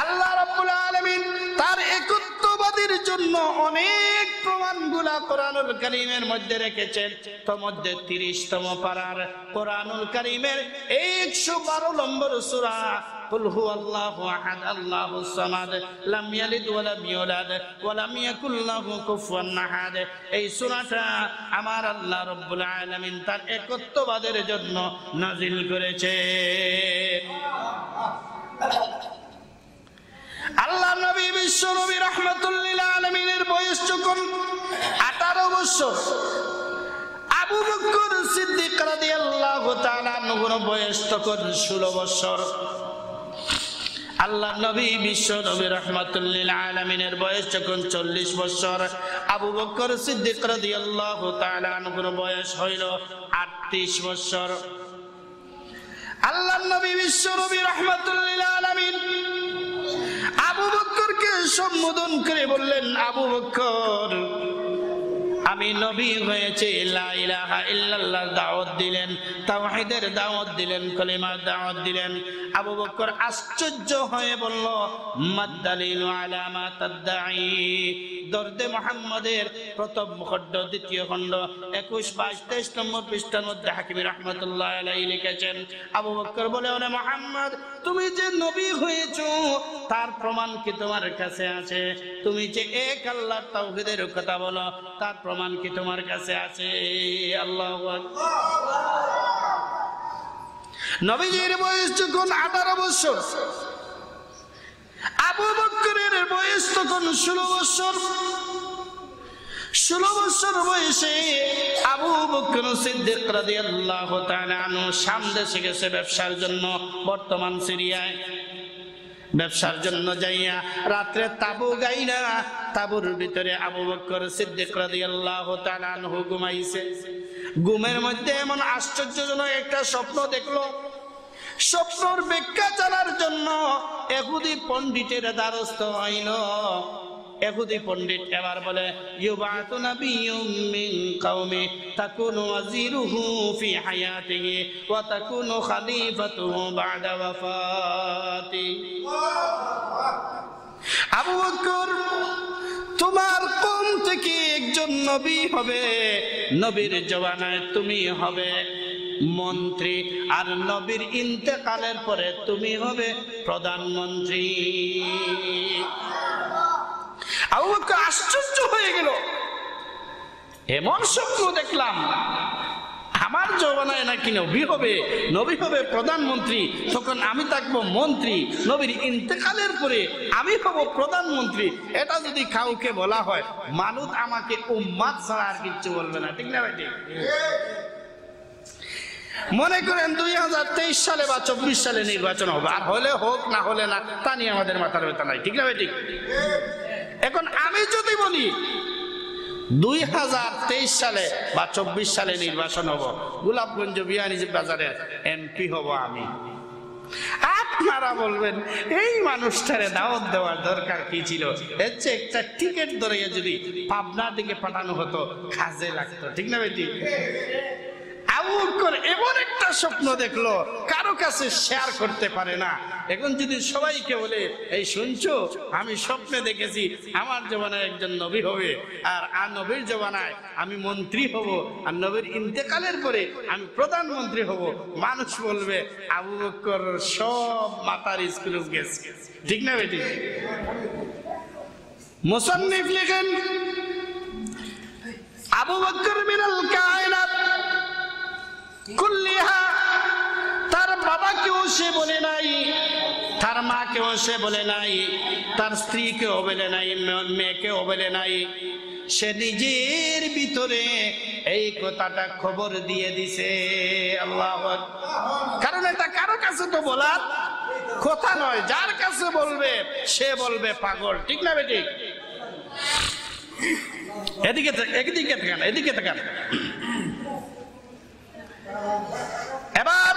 আল্লাহ রাব্বুল আলামিন তার একত্ববাদের জন্য অনেক প্রমাণগুলা কোরআনুল কারীমের মধ্যে রেখেছেন। তার মধ্যে 30তম পারার কোরআনুল কারীমের 112 নম্বর সূরা কুল হুয়াল্লাহু আহাদ আল্লাহুস সামাদ লাম ইয়ালিদ ওয়া লাম ইউলাদ ওয়া লাম ইয়াকুল লাহু কুফুয়ান আহাদ। এই সূরাটা আমার আল্লাহ রাব্বুল আলামিন তার একত্ববাদের জন্য নাযিল করেছেন। আল্লাহ নবী বিশ্ব নবী রাহমাতুল লিল আলামিনের বয়স যখন 18 বছর, আবু বকর সিদ্দিক রাদিয়াল্লাহু তাআলা আনহুর বয়স তখন 16 বছর। আল্লাহ নবী বিশ্ব নবী রাহমাতুল লিল আলামিনের বয়স যখন 40 বছর, আবু বকর সিদ্দিক রাদিয়াল্লাহু তাআলা আনহুর বয়স হইল 38 বছর। আল্লাহর নবী বিশ্ব নবী রাহমাতুল লিল আলামিন আবু বকরকে সম্বোধন করে বললেন, আবু বকর আমি নবী হয়েছে, লা ইলাহা ইল্লাল্লাহ দাওয়াত দিলেন, তাওহীদের দাওয়াত দিলেন, কলিমার দাওয়াত দিলেন। আবু বকর আশ্চর্য হয়ে বলল, মাদ্দালিলু আলা মা তাদঈ। দরদে মুহাম্মাদের প্রথম খণ্ড, দ্বিতীয় খণ্ড 21, 22, 23 নম্বর পৃষ্ঠার মধ্যে হাকিম রাহমাতুল্লাহ আলাইহি লিখেছেন। আবু বকর বলে, ওরে মুহাম্মদ, তুমি যে নবী হয়েছো তার প্রমাণ কি তোমার কাছে আছে? তুমি যে এক আল্লাহর তাওহীদের কথা বলো তার প্রমাণ কি তোমার কাছে আছে? আল্লাহু আকবার। নবীজির বয়স যখন 18 বছর, আবু বকরের বয়স তখন 16 বছর। 16 বছর বয়সে আবু বকর সিদ্দিক রাদিয়াল্লাহু তাআলা আনহু শাম দেশে গেছে ব্যবসার জন্য, বর্তমান সিরিয়ায়। ব্যবসার জন্য যাইয়া রাত্রে তাবু গাইনা, তাবুর ভিতরে আবু বকর সিদ্দিক রাদিয়াল্লাহু তাআলা আনহু ঘুমাইছে। ঘুমের মধ্যে এমন আশ্চর্যজনক একটা স্বপ্ন দেখলো। স্বপ্নর ব্যাখ্যা জানার জন্য ইহুদি পণ্ডিতের দ্বারস্থ হইল। ইহুদি পণ্ডিত এবার বলে, ইউবাতু নাবিয়্যুম মিন কওমি তাকুনু ওয়াজিরুহু ফি হায়াতিহি ওয়া তাকুনু খলিফাতুহু বা'দা ওয়াফাতি। আবু বকর, তোমার কওম থেকে একজন নবী হবে, নবীর জওয়ানায় তুমি হবে মন্ত্রী, আর নবীর ইন্তেকালের পরে তুমি হবে প্রধানমন্ত্রী। আবু বকর আশ্চর্য হয়ে গেল, এমন স্বপ্ন দেখলাম, আমার জওয়ানায় নাকি নবী হবে, নবী হবে প্রধানমন্ত্রী, তখন আমি থাকবো মন্ত্রী, নবীর ইন্তেকালের পরে আমি হব প্রধানমন্ত্রী। এটা যদি কাউকে বলা হয়, মানুষ আমাকে উম্মাত ছাড়া আর কিচ্ছু বলবে না, ঠিক না ভাই? ঠিক। মনে করেন 2023 সালে বা 24 সালে নির্বাচন হবে, আর হলে হোক না হলে না, তা নিয়ে আমাদের মাথার ব্যথা নাই, ঠিক না ভাই? ঠিক। এখন আমি যদি বলি 2023 সালে বা 24 সালে নির্বাচন হব, গোলাপগঞ্জ বিয়ানীজ বাজারের এমপি হব আমি, আপনারা বলবেন এই মানুষটারে দাওয়াত দেওয়ার দরকার কি ছিল? এর চেয়ে একটা টিকিট ধরে যদি পাবনার দিকে পাঠানো হতো, কাজে লাগতো, ঠিক না বেটি? আবু বকর এমন একটা স্বপ্ন দেখলো, কারো কাছে শেয়ার করতে পারে না। এখন যদি সবাইকে বলে, এই শুনছো, আমি স্বপ্নে দেখেছি আমার জমানায় একজন নবী হবে, আর নবীর জমানায় আমি মন্ত্রী হব, আর নবীর ইন্তেকালের পরে আমি প্রধানমন্ত্রী হব, মানুষ বলবে আবু বকর সব মাতার স্কুল গেছে, ঠিক না বেটি? মুসান্নিফ লিখেন, আবু বকর মিনাল কায়নাত কুল্লিহা। তার বাবাকেও সে বলে নাই, তার মাকেও সে বলে নাই, তার স্ত্রীকেও বলে নাই, মেয়েকেও বলে নাই, সে নিজের ভিতরে এই কথাটা খবর দিয়ে দিছে। আল্লাহু আকবার। কারণ এটা কারো কাছে তো বলার কথা নয়, যার কাছে বলবে সে বলবে পাগল, ঠিক না বেটি? এদিকে এদিকে তাকান, এদিকে তাকান। এবার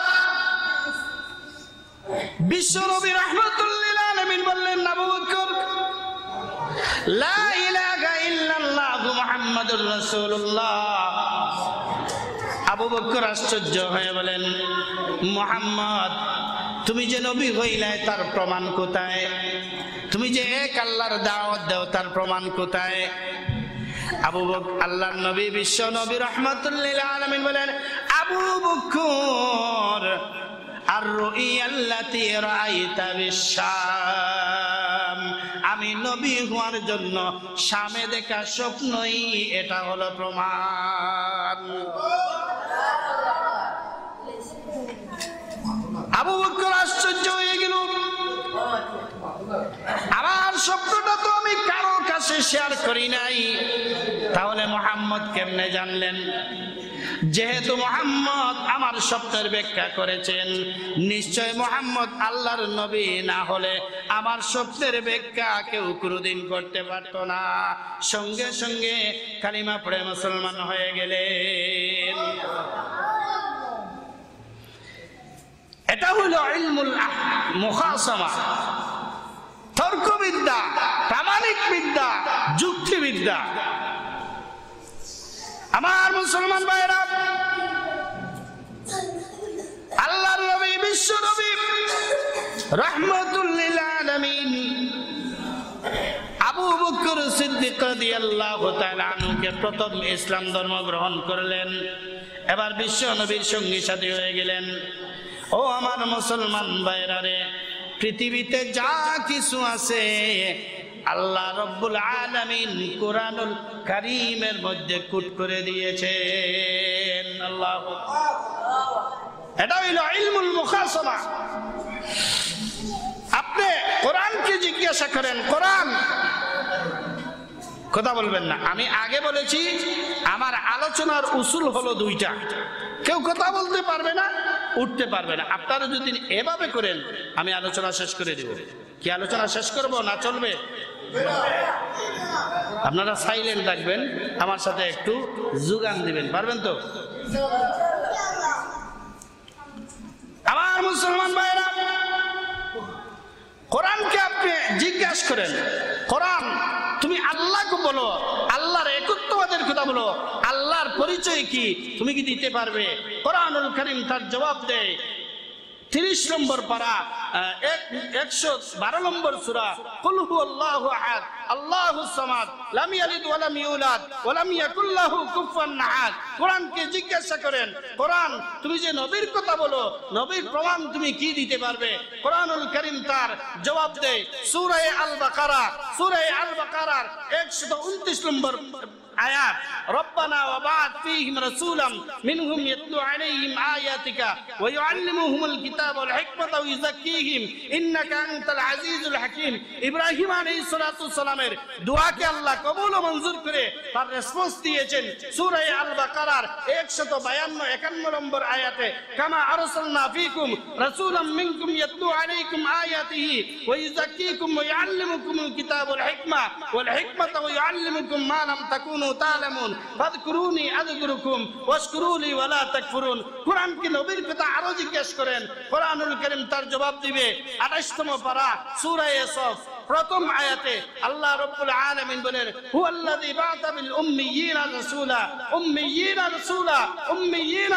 বিশ্বনবী রাহমাতুল লিল আলামিন বললেন, আবু বকর, লা ইলাহা ইল্লাল্লাহ মুহাম্মাদুর রাসূলুল্লাহ। আবু বকর আশ্চর্য হয়ে বলেন, মুহাম্মদ, তুমি যে নবী হইলে তার প্রমাণ কোথায়? তুমি যে এক আল্লাহর দাওয়াত দাও তার প্রমাণ কোথায়? আবু বকর, আল্লাহর নবী বিশ্ব নবী রাহমাতুল লিল আলামিন বলেন, আবু বকর, আর রুইয়াল্লাতী রাআইতা বিশ-শাম, আমি নবী হওয়ার জন্য শামে দেখা স্বপ্নই এটা হলো প্রমাণ। আবু বকর আশ্চর্য হয়ে গেল, আমার স্বপ্নটা তো আমি কারো কাছে শেয়ার করি নাই, তাহলে মুহাম্মদ কেমনে জানলেন? যেহেতু মুহাম্মদ আমার স্বপ্নের ব্যাখ্যা করেছেন, নিশ্চয় মুহাম্মদ আল্লাহর নবী না হলে আমার স্বপ্নের ব্যাখ্যা কেউ কোনোদিন করতে পারত না। সঙ্গে সঙ্গে কালিমা পড়ে মুসলমান হয়ে গেলেন। এটা হলো ইলমুল মুখাসামা, তর্কবিদ্যা, প্রামাণিক বিদ্যা, যুক্তিবিদ্যা। আমার মুসলমান ভাইরা, আল্লাহর নবী, বিশ্ব নবী রাহমাতুল লিল আলামিন আবু বকর সিদ্দিক রাদিয়াল্লাহু তাআলা আনহুকে প্রথম ইসলাম ধর্ম গ্রহণ করলেন, এবার বিশ্ব নবীর সঙ্গী সাথী হয়ে গেলেন। ও আমার মুসলমান ভাইরা রে, পৃথিবীতে যা কিছু আছে আল্লাহ রব্বুল আলামিন কুরআনুল কারীমের মধ্যে কুট করে দিয়েছেন। আল্লাহু এটা হইল ইলমুল মুখাসামা। আপনি কোরআনকে জিজ্ঞাসা করেন, কোরআন কথা বলবেন না। আমি আগে বলেছি আমার আলোচনার উসুল হলো দুইটা, কেউ কথা বলতে পারবে না, উঠতে পারবে না। আপনারা যদি এভাবে করেন আমি আলোচনা শেষ করে দিব। কি আলোচনা শেষ করব না চলবে? আপনারা সাইলেন্ট থাকবেন, আমার সাথে একটু যোগান দিবেন, পারবেন তো? আমার মুসলমান ভাইরা, কোরআনকে আপনি জিজ্ঞাসা করেন, কোরআন তুমি আল্লাহকে বলো, আল্লাহর একত্ববাদের কথা বলো, আল্লাহর পরিচয় কি তুমি কি দিতে পারবে? কোরআনুল কারীম তার জবাব দেয়। 30 নম্বর পারা 112 নম্বর সূরা, কুল হুয়াল্লাহু আহাদ আল্লাহুস সামাদ লাম ইয়ালিদ ওয়া লাম ইউলাদ ওয়া লাম ইয়াকুল লাহু কুফুয়ান আহাদ। কোরআনকে জিজ্ঞাসা করেন, কোরআন তুমি যে নবীর কথা বলো, নবীর প্রমাণ তুমি কি দিতে পারবে? কোরআনুল কারীম তার জবাব দেয়। সূরা আল বাকারার 129 নম্বর আয়াত, রব্বানা ওয়া বা'আথ ফীহিম রাসূলাম মিনহুম ইয়াতলু আলাইহিম আয়াতিকা ওয়া ইউআল্লিমুহুমুল কিতাবা ওয়াল হিকমাতা ওয়া ইউযাক্কিহিম ইন্নাকা আনতাল আজিজুল হাকীম। ইব্রাহিম আলাইহিস সালাতু সালামের দোয়াকে আল্লাহ কবুল ও মঞ্জুর করে তার রেসপন্স দিয়েছেন সূরা আল বাকারার 152-51 নম্বর আয়াতে, কামা আরসালনা ফীকুম রাসূলাম মিনকুম ইয়াতলু আলাইকুম আয়াতিহি ওয়া ইউযাক্কিকুম ওয়া ইউআল্লিমুকুমুল কিতাবা ওয়াল হিকমাতা ওয়া ইউআল্লিমুকুম মা লাম তাকুনু তা'লামুন ফাযকুরুনি আযকুরুকুম ওয়াশকুরুলি ওয়া লা তাকফুরুন। কোরআন কি নবীর কথা আরো জিজ্ঞেস করেন, কোরআনুল কারীম তার জবাব দিবে। 28তম পারা সূরা ইয়াসফ প্রথম আয়াতে আল্লাহ রাব্বুল আলামিন বলেন, হুয়াল্লাযী বা'আসা বিল উম্মিয়িনা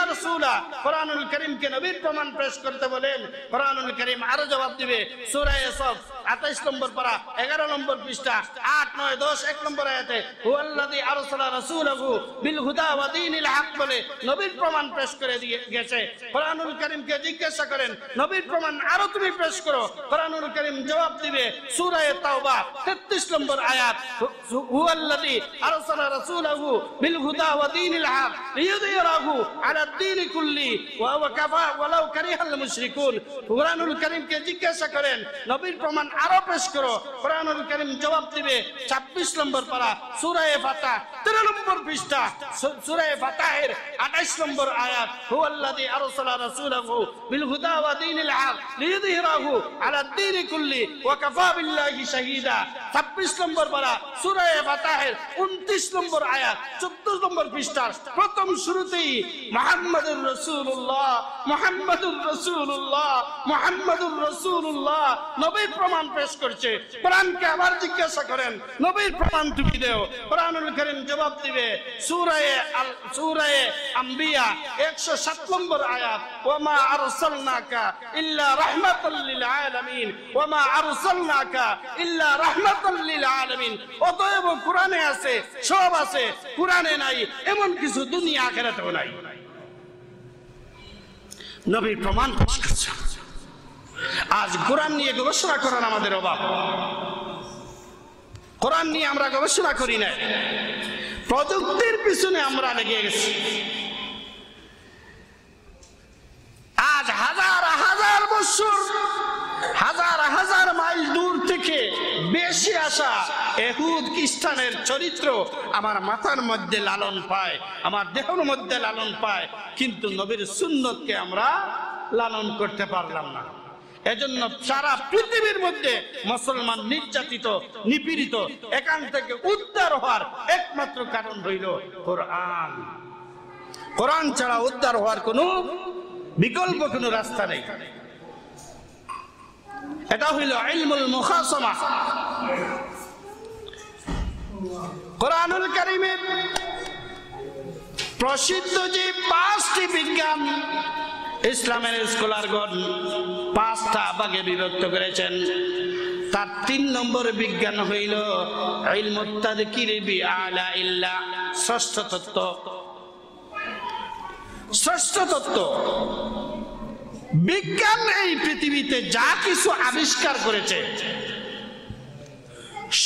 রাসূলা। কোরআনুল কারীমকে নবীর প্রমাণ পেশ করতে বলেন, কোরআনুল কারীম আরো জবাব দিবে। সূরা ইয়াসফ 28 নম্বর পারা 11 নম্বর পৃষ্ঠা 8, 9, 10, 1 নম্বর আয়াতে হুয়াল্লাযী আরসালা রাসূলাহু বিল হুদা ওয়া দীনিল হক বলে নবীর প্রমাণ পেশ করে দিয়ে গেছে। কোরআনুল কারীমকে জিজ্ঞাসা করেন, নবীর প্রমাণ আরো তুমি পেশ করো। কোরআনুল কারীম জবাব দিবে। সূরা তাওবা 33 নম্বর আয়াত, হুয়াল্লাযী আরসালা রাসূলাহু বিল হুদা ওয়া দীনিল হক লিইয়ুযহিরাহু আলা দ্বীনি কুল্লি ওয়া কাফা ওয়ালাউ কারিহাল মুশরিকুন। কোরআনুল কারীমকে জিজ্ঞাসা করেন, নবীর প্রমাণ আরো পেশ করো। কোরআনুল কারীম জবাব দিবে। 26 নম্বর পারা সূরা ফাতিহা 13 নম্বর পৃষ্ঠা, সূরা ফাতিহার 28 নম্বর আয়াত, হুয়াল্লাযী আরসালা রাসূলাহু বিল হুদা ওয়া দীনিল হক লিইয়ুযহিরাহু আলা দ্বীনি কুল্লি ওয়া কাফা বিল্লাহি শাহীদা। 26 নম্বর পারা সূরা ফাতিহার 29 নম্বর আয়াত, 14 নম্বর পৃষ্ঠা প্রথম শুরুতেই মুহাম্মাদুর রাসূলুল্লাহ নবীর প্রমাণ পেশ করছে। কোরআনকে আবার জিজ্ঞাসা করেন, নবীর প্রমাণ তুমি দাও। কোরআনুল কারীম জবাব দিবে। সূরা আম্বিয়া 107 নম্বর আয়াত, ওয়া মা আরসালনাকা ইল্লা রাহমাতাল লিল আলামিন, ওয়া মা আরসালনাকা ইল্লা রাহমাতাল লিল আলামিন। অতএব কোরআনে আছে, সব আছে, কোরআনে নাই এমন কিছু দুনিয়া আখিরাতেও নাই। নবীর প্রমাণ পেশ করছে। আজ কোরআন নিয়ে গবেষণা করার আমাদের অভাব। কোরআন নিয়ে আমরা গবেষণা করি না, প্রযুক্তির পিছনে আমরা লেগে গেছি। আজ হাজার হাজার বছর, হাজার হাজার মাইল দূর থেকে বেশি আসা ইহুদ খ্রিস্টানের চরিত্র আমার মাথার মধ্যে লালন পায়, আমার দেহের মধ্যে লালন পায়, কিন্তু নবীর সুন্নতকে আমরা লালন করতে পারলাম না। এজন্য সারা পৃথিবীর মধ্যে মুসলমান নির্যাতিত, নিপীড়িত। এখান থেকে উদ্ধার হওয়ার একমাত্র কারণ হইল কোরআন। কোরআন ছাড়া উদ্ধার হওয়ার কোনো বিকল্প কোনো রাস্তা নেই। এটা হইল ইলমুল মুখাসামা। কোরআনুল কারীমের প্রসিদ্ধ যে 5টি বিজ্ঞান ইসলামের স্কলারগণ 5টা ভাগে বিভক্ত করেছেন, তার 3 নম্বর বিজ্ঞান হইল ইলমুত তাযকির বিআলা ইল্লা, ষষ্ঠ তত্ত্ব। ষষ্ঠ তত্ত্ব বিজ্ঞান এই পৃথিবীতে যা কিছু আবিষ্কার করেছে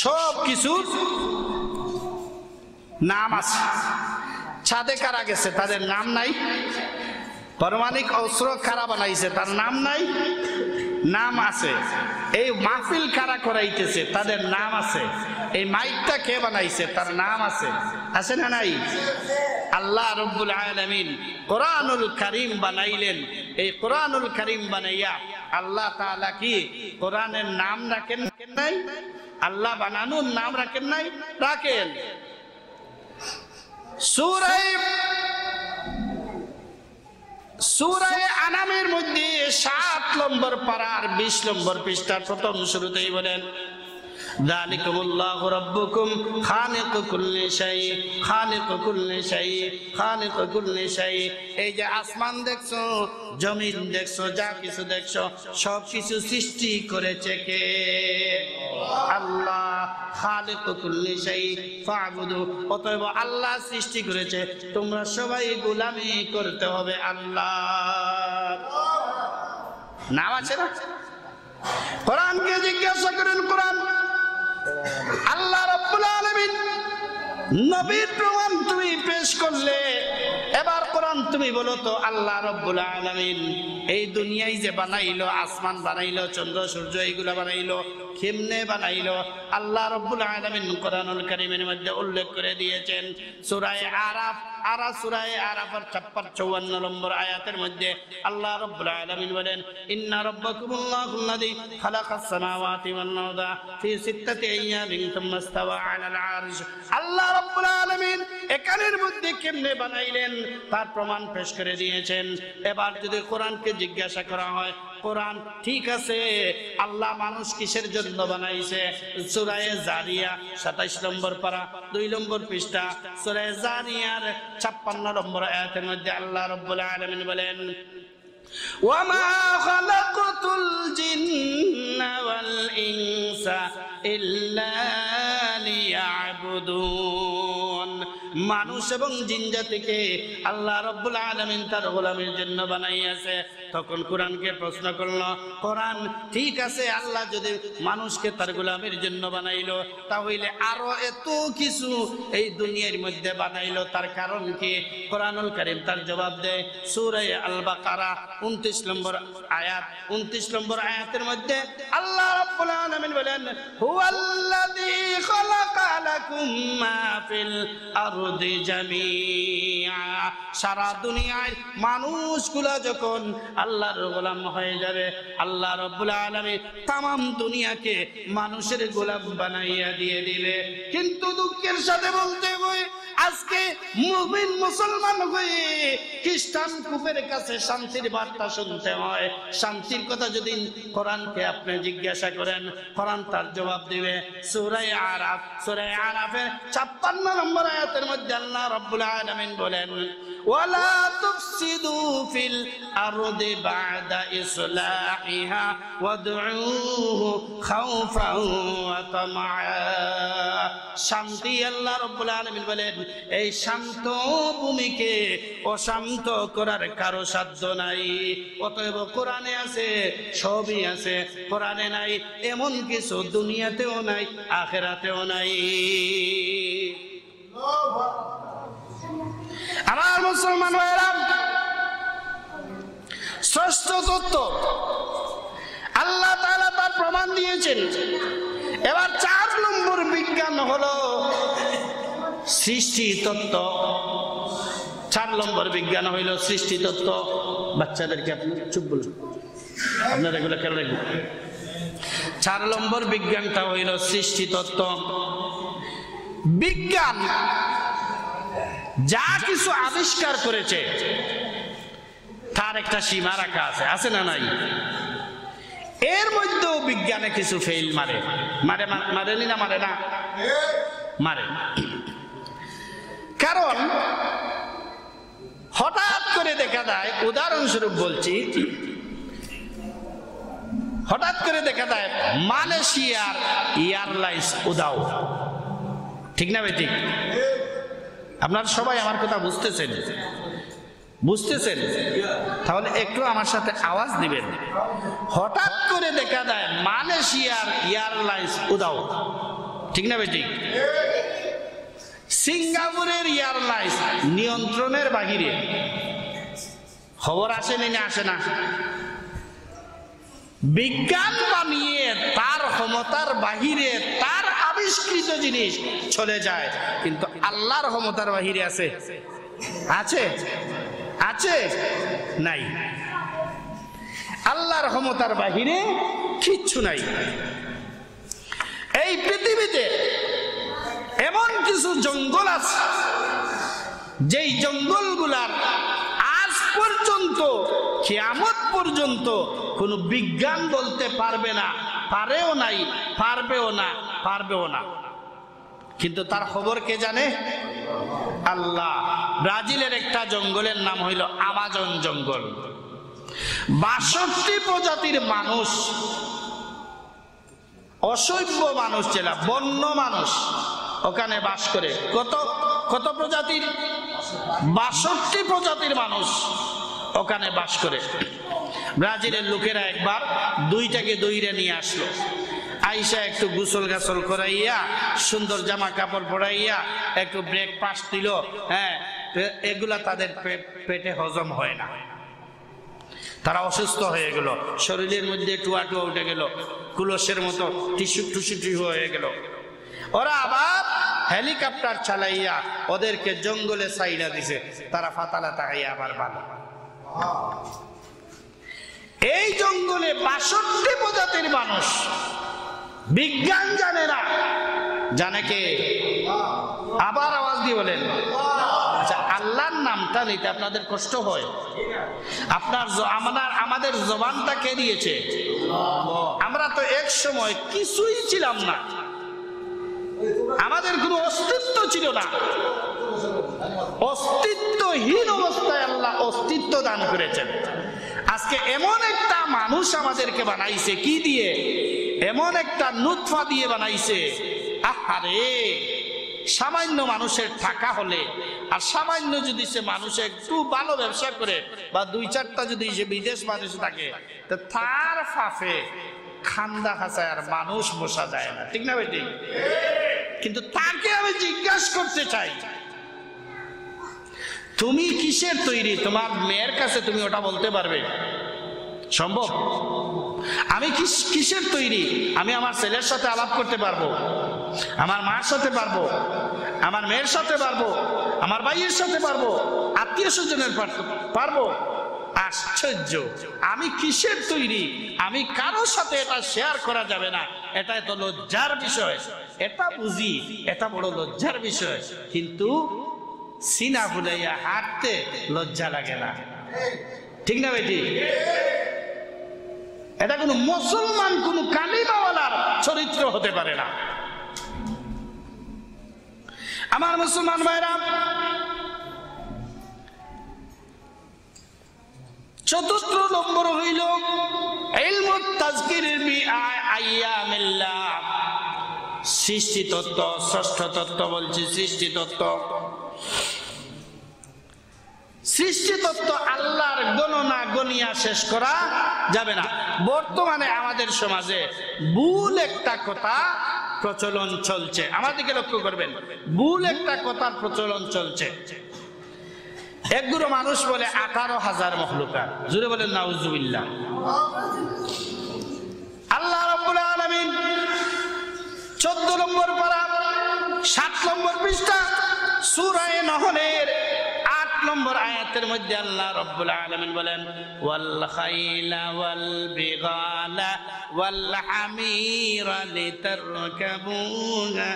সব কিছুর নাম আছে। ছাদে কারা গেছে তাদের নাম নাই, পারমাণবিক অস্ত্র কারা বানাইছে তার নাম নাই, নাম আছে। এই মাহফিল কারা করাইতেছে তাদের নাম আছে। এই মাইকটা কে বানাইছে তার নাম আছে, আছে না নাই? আল্লাহ রাব্বুল আলামিন কোরআনুল কারীম বানাইলেন। এই কোরআনুল কারীম বানাইয়া আল্লাহ তাআলা কি কোরআনের নাম রাখেন নাই? আল্লাহ বানানোর নাম রাখেন নাই? রাখেন। সূরা আনামের মধ্যে 7 নম্বর পারার 20 নম্বর পৃষ্ঠার প্রথম শুরুতেই বলেন, যালিকুমুল্লাহু রাব্বুকুম খালিকু কুল্লি শাই, খালিকু কুল্লি শাই, খালিকু কুল্লি শাই। এই যে আসমান দেখছো, জমিন দেখছো, যা কিছু দেখছো সব কিছু সৃষ্টি করেছে কে? আল্লাহ। খালিকু কুল্লি শাই ফা'বুদু, অতএব আল্লাহ সৃষ্টি করেছে, তোমরা সবাই গোলামি করতে হবে আল্লাহর। নাম আছে না? কোরআনকে জিজ্ঞাসা করেন, কোরআন আল্লাহ রাব্বুল আলামিন নবীর প্রমাণ তুমি পেশ করলে, এবার কোরআন তুমি বলো তো আল্লাহ রাব্বুল আলামিন এই দুনিয়ায় যে বানাইলো, আসমান বানাইলো, চন্দ্র সূর্য এইগুলা বানাইলো, কেমনে বানাইলো? আল্লাহ রাব্বুল আলামিন কোরআনুল কারীমের মধ্যে উল্লেখ করে দিয়েছেন। সূরা আরাফ, সূরা আরাফের 54 নম্বর আয়াতের মধ্যে আল্লাহ রাব্বুল আলামিন বলেন, ইন্না রাব্বাকুমুল্লাহুল্লাযী খালাকাস সামাওয়াতি ওয়াল আরদা ফি 6 আইয়ামিন সুম্মা ইসতাওয়া আলাল আরশ। আল্লাহ রাব্বুল আলামিন এখানের মধ্যে কেমনে বানাইলেন তার প্রমাণ পেশ করে দিয়েছেন। এবার যদি কোরআনকে জিজ্ঞাসা করা হয়, কোরআন ঠিক আছে, আল্লাহ মানুষ কিসের জন্য বানাইছে? সূরা জারিয়া 27 নম্বর পারা 2 নম্বর পৃষ্ঠা, সূরা জারিয়ার 56 নম্বর আয়াতের মধ্যে আল্লাহ রাব্বুল আলামিন বলেন, ওয়ামা খালাকতুল জিন্না ওয়াল ইনসা ইল্লা লিয়াবুদুন। মানুষ এবং জিন জাতিকে আল্লাহ রাব্বুল আলামিন তার গোলামের জন্য বানাইয়াছে। তখন কোরআনকে প্রশ্ন করলো, কোরআন ঠিক আছে, আল্লাহ যদি মানুষকে তার গোলামের জন্য বানাইলো, তাহলে আরো এত কিছু এই দুনিয়ার মধ্যে বানাইলো, তার কারণ কি? কোরআনুল কারীম তার জবাব দেয় সূরা আল বাকারা 29 নম্বর আয়াত। 29 নম্বর আয়াতের মধ্যে আল্লাহ রাব্বুল আলামিন বলেন, হুয়াল্লাযী খালাকা লাকুম মা ফিল আরদি জামিআ। সারা দুনিয়ার মানুষগুলা যখন আল্লাহর গোলাম হয়ে যাবে, আল্লাহ রাব্বুল আলামিন तमाम দুনিয়াকে মানুষের গোলাম বানাইয়া দিয়ে দিবে। কিন্তু দুঃখের সাথে বলতে হয়, আজকে মুমিন মুসলমান হয়ে খ্রিস্টান কুফের কাছে শান্তির বার্তা শুনতে হয়। শান্তির কথা যদি কোরআনকে আপনি জিজ্ঞাসা করেন, কোরআন তার জবাব দিবে। সূরা আরাফ, সূরা আরাফের 56 নম্বর আয়াতের মধ্যে আল্লাহ রাব্বুল আলামিন বলেন, ওয়ালা তুফসিদু ফিল আরদি বা'দা ইসলাহিহা ওয়াদউহু খাউফান ওয়া তামআ। শান্তি, আল্লাহ রাব্বুল আলামিন বলেন, এই শান্ত ভূমিকে অশান্ত করার কারো সাধ্য নাই। অতএব কোরআনে আছে, সবই আছে। কোরআনে নাই এমন কিছু দুনিয়াতেও নাই, আখিরাতেও নাই। আমার মুসলমান ভাইরা, ষষ্ঠ তত্ত্ব আল্লাহ তাআলা তার প্রমাণ দিয়েছেন। এবার 4 নম্বর বিজ্ঞান হলো সৃষ্টি তত্ত্ব। 4 নম্বর বিজ্ঞান হইল সৃষ্টি তত্ত্ব। বাচ্চাদেরকে আপনি চুপ বলুন, আপনারা এগুলো কেন রাখবেন। 4 নম্বর বিজ্ঞানটা হইল সৃষ্টি তত্ত্ব। বিজ্ঞান যা কিছু আবিষ্কার করেছে তার একটা সীমা রাখা আছে, আছে না নাই? এর মধ্যেও বিজ্ঞানে কিছু ফেল মারেনি না মারে না মারে। কারণ হঠাৎ করে দেখা যায়, উদাহরণস্বরূপ বলছি, হঠাৎ করে দেখা যায় মালয়েশিয়ার এয়ারলাইন্স উদাও, ঠিক না ভাই? ঠিক। আপনারা সবাই আমার কথা বুঝতেছেন? তাহলে একটু আমার সাথে আওয়াজ দিবেন। হঠাৎ করে দেখা যায় মালয়েশিয়ার এয়ারলাইন্স উদাও, ঠিক না ভাই? ঠিক। সিঙ্গাপুরের এয়ারলাইন্স নিয়ন্ত্রণের বাহিরে। খবর আসেনি না আসে না? বিজ্ঞান বানিয়ে তার ক্ষমতার বাহিরে তার আবিষ্কৃত জিনিস চলে যায়, কিন্তু আল্লাহর ক্ষমতার বাহিরে আছে? আছে? আছে? নাই। আল্লাহর ক্ষমতার বাহিরে কিচ্ছু নাই। এই পৃথিবীতে এমন কিছু জঙ্গল আছে যেই জঙ্গলগুলার আজ পর্যন্ত, কিয়ামত পর্যন্ত কোন বিজ্ঞান বলতে পারবে না, পারেও নাই, পারবেও না। কিন্তু তার খবর কে জানে? আল্লাহ। ব্রাজিলের একটা জঙ্গলের নাম হইল আমাজন জঙ্গল। 62 প্রজাতির মানুষ, অসভ্য মানুষ ছিল, বন্য মানুষ ওখানে বাস করে। কত প্রজাতির? 62 প্রজাতির মানুষ ওখানে বাস করে। ব্রাজিলের লোকেরা একবার দুইটাকে দইরে নিয়ে আসলো। আইসা একটু গোসল গাছল করাইয়া, সুন্দর জামা কাপড় পরাইয়া, একটু ব্রেকফাস্ট দিল। হ্যাঁ, এগুলা তাদের পেটে হজম হয় না, তারা অসুস্থ হয়ে গেল, শরীরের মধ্যে টুয়া উঠে গেল, কুলসের মতো টিসু হয়ে গেল। ওরা আবার হেলিকপ্টার চালাইয়া ওদেরকে জঙ্গলে সাইডা দিছে, তারা ফাতালা তাকাইয়া আবার ভালো। এই জঙ্গলে 62 প্রজাতির মানুষ, বিজ্ঞান জানে না, জানে কে? আবার আওয়াজ দিয়ে বলেন। আচ্ছা, আল্লাহর নামটা নিতে আপনাদের কষ্ট হয়? আমাদের জবানটা কে দিয়েছে? আমরা তো এক সময় কিছুই ছিলাম না, আমাদের কোনো অস্তিত্ব ছিল না। অস্তিত্বহীন অবস্থায় আল্লাহ অস্তিত্ব দান করেছেন। আজকে এমন একটা মানুষ আমাদেরকে বানাইছে, কি দিয়ে? এমন একটা নুতফা দিয়ে বানাইছে। আহারে, সামান্য মানুষের টাকা হলে, আর সামান্য যদি সে মানুষ একটু ভালো ব্যবসা করে, বা 2-4টা যদি সে বিদেশ মানুষ থাকে, তো তার ফাফে খান্দা খাঁচায় আর মানুষ বসা যায় না, ঠিক না ভাই? ঠিক। কিন্তু তাকে আমি জিজ্ঞাসা করতে চাই, তুমি কিসের তৈরি? তোমার মেয়ের কাছে তুমি ওটা বলতে পারবে? সম্ভব? আমি কিসের তৈরি? আমি আমার ছেলের সাথে আলাপ করতে পারবো, আমার মার সাথে পারবো, আমার মেয়ের সাথে পারবো, আমার ভাইয়ের সাথে পারবো, আত্মীয় স্বজনের পারবো। আশ্চর্য, আমি কিসের তৈরি? আমি কারোর সাথে এটা শেয়ার করা যাবে না, এটা তো লজ্জার বিষয়। এটা বুঝি, এটা বড় লজ্জার বিষয়, কিন্তু সিনা ফুলাইয়া হাঁটতে লজ্জা লাগে না, ঠিক না বেটি? এটা কোনো মুসলমান, কোন কালিমাওয়ালার চরিত্র হতে পারে না। আমার মুসলমান ভাইরা, 4th নম্বর হইল ইলমুত তাযকির বিআইয়ামিল্লাহ, সৃষ্টি তত্ত্ব। 6ষ্ঠ তত্ত্ব বলছি, সৃষ্টি তত্ত্ব। সৃষ্টি তত্ত্ব আল্লাহর গণনা গনিয়া শেষ করা যাবে না। বর্তমানে আমাদের সমাজে ভুল একটা কথা প্রচলন চলছে, আমাদেরকে লক্ষ্য করবেন, ভুল একটা কথার প্রচলন চলছে। একগুলো মানুষ বলে 18,000 মখলুকাত, জুড়ে বলেন নাউজুবিল্লাহ। আল্লাহ রাব্বুল আলামিন 14 নম্বর পারা 7 নম্বর পৃষ্ঠা সূরা নহলের 8 নম্বর আয়াতের মধ্যে আল্লাহ রাব্বুল আলামিন বলেন, ওয়াল খাইলা ওয়াল বিগালা ওয়াল হামিরা লিতারকাবুহা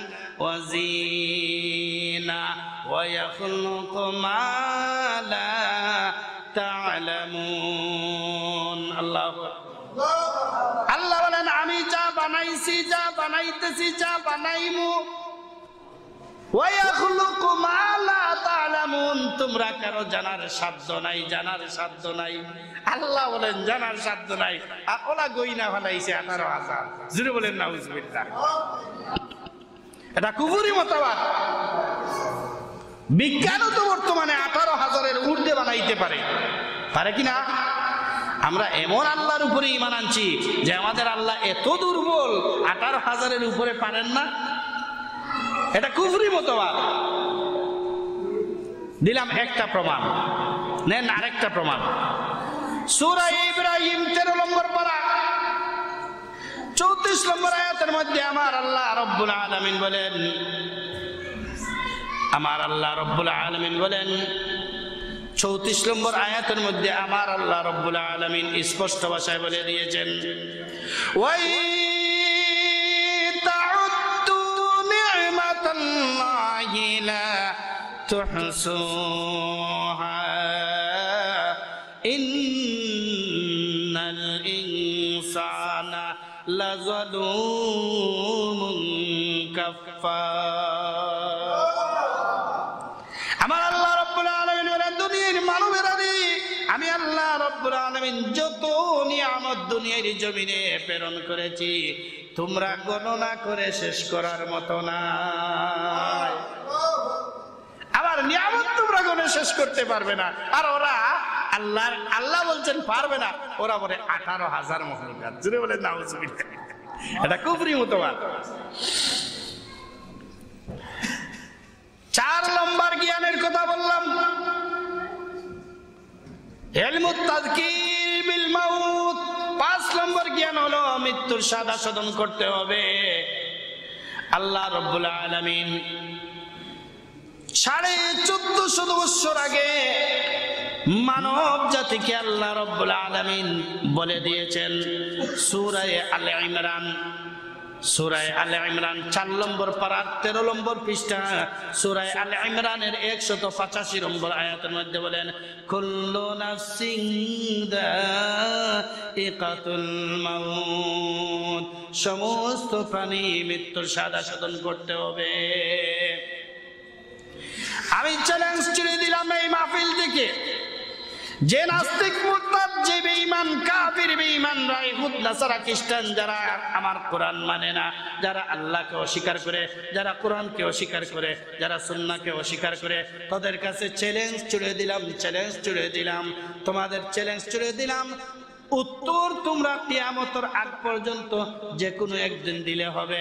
ওয়া জিনা ওয়া ইয়াখলুকু মা লা তা'লামুন। আল্লাহু আকবার। বানাইতেছি, যা বানাইমু। ওয়া ইয়াখলুকু মা লা তা'লামুন, তোমরা কারো জানার সাধ্য নাই, জানার সাধ্য নাই। আল্লাহ বলেন জানার সাধ্য নাই, আর ওরা গয়না বানাইছে 18,000। জোরে বলেন নাউজুবিল্লাহ। এটা কুফরি মতবাদ। বিজ্ঞানও তো বর্তমানে 18,000-এর ঊর্ধ্বে বানাইতে পারে, পারে কিনা? আমরা এমন আল্লাহর উপরে ঈমান আনছি যে আমাদের আল্লাহ এত দুর্বল, 18,000-এর উপরে পারেন না। এটা কুফরি মতবাদ। দিলাম একটা প্রমাণ, নেন আরেকটা প্রমাণ। সূরা ইব্রাহিম 13 নম্বর পারা 34 নম্বর আয়াতের মধ্যে আমার আল্লাহ রাব্বুল আলামিন বলেন, আমার আল্লাহ রাব্বুল আলামিন বলেন 34 নম্বর আয়াতের মধ্যে আমার আল্লাহ রাব্বুল আলামিন স্পষ্ট ভাষায় বলে দিয়েছেন, ওয়াই তাউদ্দু নি'মাতাল্লাহি লা তুহসুহা ইন্নাল ইনসানা লাযালুমুন কাফফার। আমার আল্লাহ রাব্বুল আলামিন বলেন, দুনিয়ার মানবেরা রে, আমি আল্লাহ রাব্বুল আলামিন যত নিয়ামত দুনিয়ার জমিনে প্রেরণ করেছি তোমরা গণনা করে শেষ করার মতো না। আবার নিয়ামত তোমরা গণে শেষ করতে পারবে না। আর ওরা আল্লাহ বলছেন পারবে না, ওরা বলে 18,000 মখলুকাত। জোরে বলেন নাউজুবিল্লাহ। এটা কুফরি মতবাদ। 4 নম্বর জ্ঞানের কথা বললাম, ইলমুত তাযকির বিল মাউত। 5 নম্বর জ্ঞান হলো মৃত্যুর সাদা সাধন করতে হবে। আল্লাহ রাব্বুল আলামিন 1450 বছর আগে মানব জাতিকে আল্লাহ রাব্বুল আলামিন বলে দিয়েছেন সূরা আলে ইমরান, সূরা আলে ইমরান 4 নম্বর পারা 13 নম্বর পৃষ্ঠা, সূরা আলে ইমরানের 185 নম্বর আয়াতের মধ্যে বলেন, কুল্লু নাফসিন যায়িকাতুল মাউত, সমস্ত প্রাণী মৃত্যুর সাদা সাধন করতে হবে। আমি চ্যালেঞ্জ ছুড়ে দিলাম এই মাহফিল থেকে, যে নাস্তিক মুরতাদ, যে বেঈমান কাফির বেঈমান ইহুদ নাসারা খ্রিস্টান যারা আমার কোরআন মানে না, যারা আল্লাহকে অস্বীকার করে, যারা কোরআনকে অস্বীকার করে, যারা সুন্নাহকে অস্বীকার করে, তাদের কাছে চ্যালেঞ্জ ছুড়ে দিলাম, চ্যালেঞ্জ ছুড়ে দিলাম, তোমাদের চ্যালেঞ্জ ছুড়ে দিলাম। উত্তর তোমরা কিয়ামতের আগ পর্যন্ত যে কোনো একদিন দিলে হবে,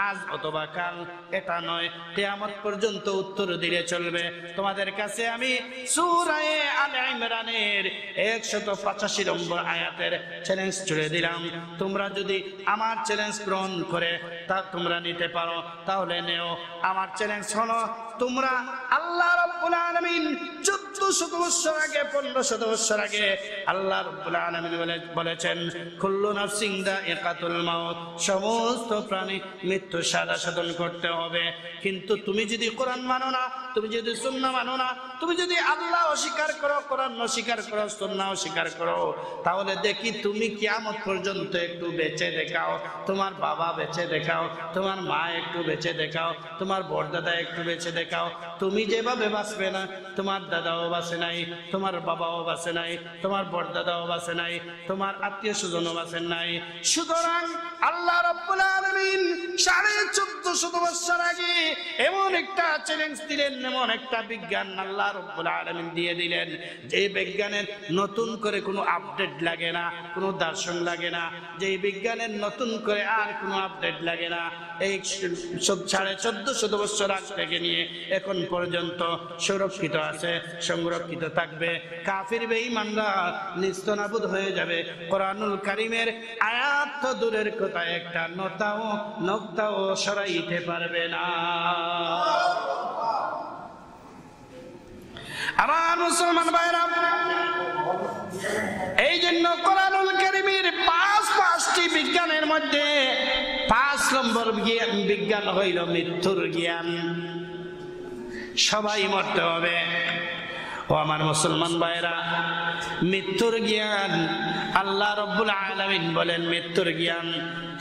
আজ অথবা কাল, এটা নয়, কিয়ামত পর্যন্ত উত্তর দিলে চলবে। তোমাদের কাছে আমি সূরা আলে ইমরানের 185 নম্বর আয়াতের চ্যালেঞ্জ ছুড়ে দিলাম। তোমরা যদি আমার চ্যালেঞ্জ গ্রহণ করে তা তোমরা নিতে পারো তাহলে নেও। আমার চ্যালেঞ্জ হলো, তোমরা আল্লাহ রাব্বুল আলামিন 1400 বছর আগে, 1500 বছর আগে আল্লাহ রাব্বুল আলামিন বলেছেন কুল্লু নাফসিন যায়িকাতুল মাউত, সমস্ত প্রাণী মৃত্যু সাদা সাধন করতে হবে। কিন্তু তুমি যদি কোরআন মানো না, তুমি যদি সুন্নাহ মানো না, তুমি যদি আল্লাহ অস্বীকার করো, কোরআন অস্বীকার করো, সুন্নাহ অস্বীকার করো, তাহলে দেখি তুমি কিয়ামত পর্যন্ত একটু বেঁচে দেখাও, তোমার বাবা বেঁচে দেখাও, তোমার মা একটু বেঁচে দেখাও, তোমার বড়দাদা একটু বেঁচে দেখাও। তুমি যেভাবে বাঁচবে না, তোমার দাদাও বাঁচে নাই, তোমার বাবাও বাঁচে নাই, তোমার বড়দাদাও বাঁচে নাই, তোমার আত্মীয় স্বজনও বাঁচেন নাই। সুতরাং আল্লাহ রাব্বুল আলামিন 1450 বছর আগে এমন একটা চ্যালেঞ্জ দিলেন, এমন একটা বিজ্ঞান আল্লাহ রাব্বুল আলামিন দিয়ে দিলেন, যে বিজ্ঞানের নতুন করে কোনো আপডেট লাগে না, কোনো দর্শন লাগে না, যে বিজ্ঞানের নতুন করে আর কোনো আপডেট লাগে না। এই 1450 বছর আগ থেকে নিয়ে এখন পর্যন্ত সুরক্ষিত আছে, সংরক্ষিত থাকবে। কাফির বেঈমানরা নিস্তনাবুদ হয়ে যাবে। কোরআনুল কারীমের আয়াত তো দূরের কথা, একটা নোক্তাও সরাইতে পারবে না। আমার মুসলমান ভাইরা, এই জন্য কোরআনুল কারীমের 5টি বিজ্ঞানের মধ্যে 5 নম্বর বিজ্ঞান হইল মৃত্যুর জ্ঞান। সবাই মরতে হবে। ও আমার মুসলমান ভাইরা, মৃত্যুর জ্ঞান আল্লাহ রাব্বুল আলামিন বলেন মৃত্যুর জ্ঞান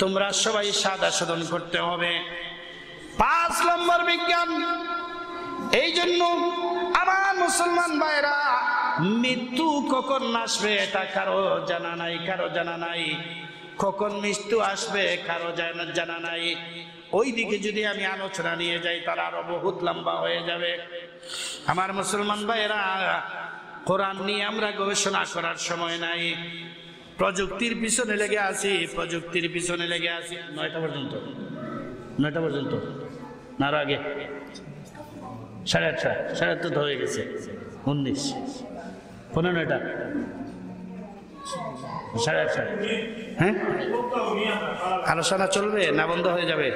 তোমরা সবাই সাধা সাধন করতে হবে। 5 নম্বর বিজ্ঞান। এই জন্য আমার মুসলমান ভাইরা, মৃত্যু কখন আসবে এটা কারো জানা নাই, কারো জানা নাই। কখন মৃত্যু আসবে কারো জানা নাই। ওই দিকে যদি আমি আলোচনা নিয়ে যাই তার আরো বহুত লম্বা হয়ে যাবে। আমার মুসলমান ভাইরা, কোরআন নিয়ে আমরা গবেষণা করার সময় নাই। প্রযুক্তির পিছনে লেগে আছি, প্রযুক্তির পিছনে লেগে আছি। 9টা পর্যন্ত, 9টা পর্যন্ত না আরো আগে? 8:30, 8:30 তো হয়ে গেছে। 19, 9:15, 8:30। হ্যাঁ, আলোচনা চলবে না বন্ধ হয়ে যাবে?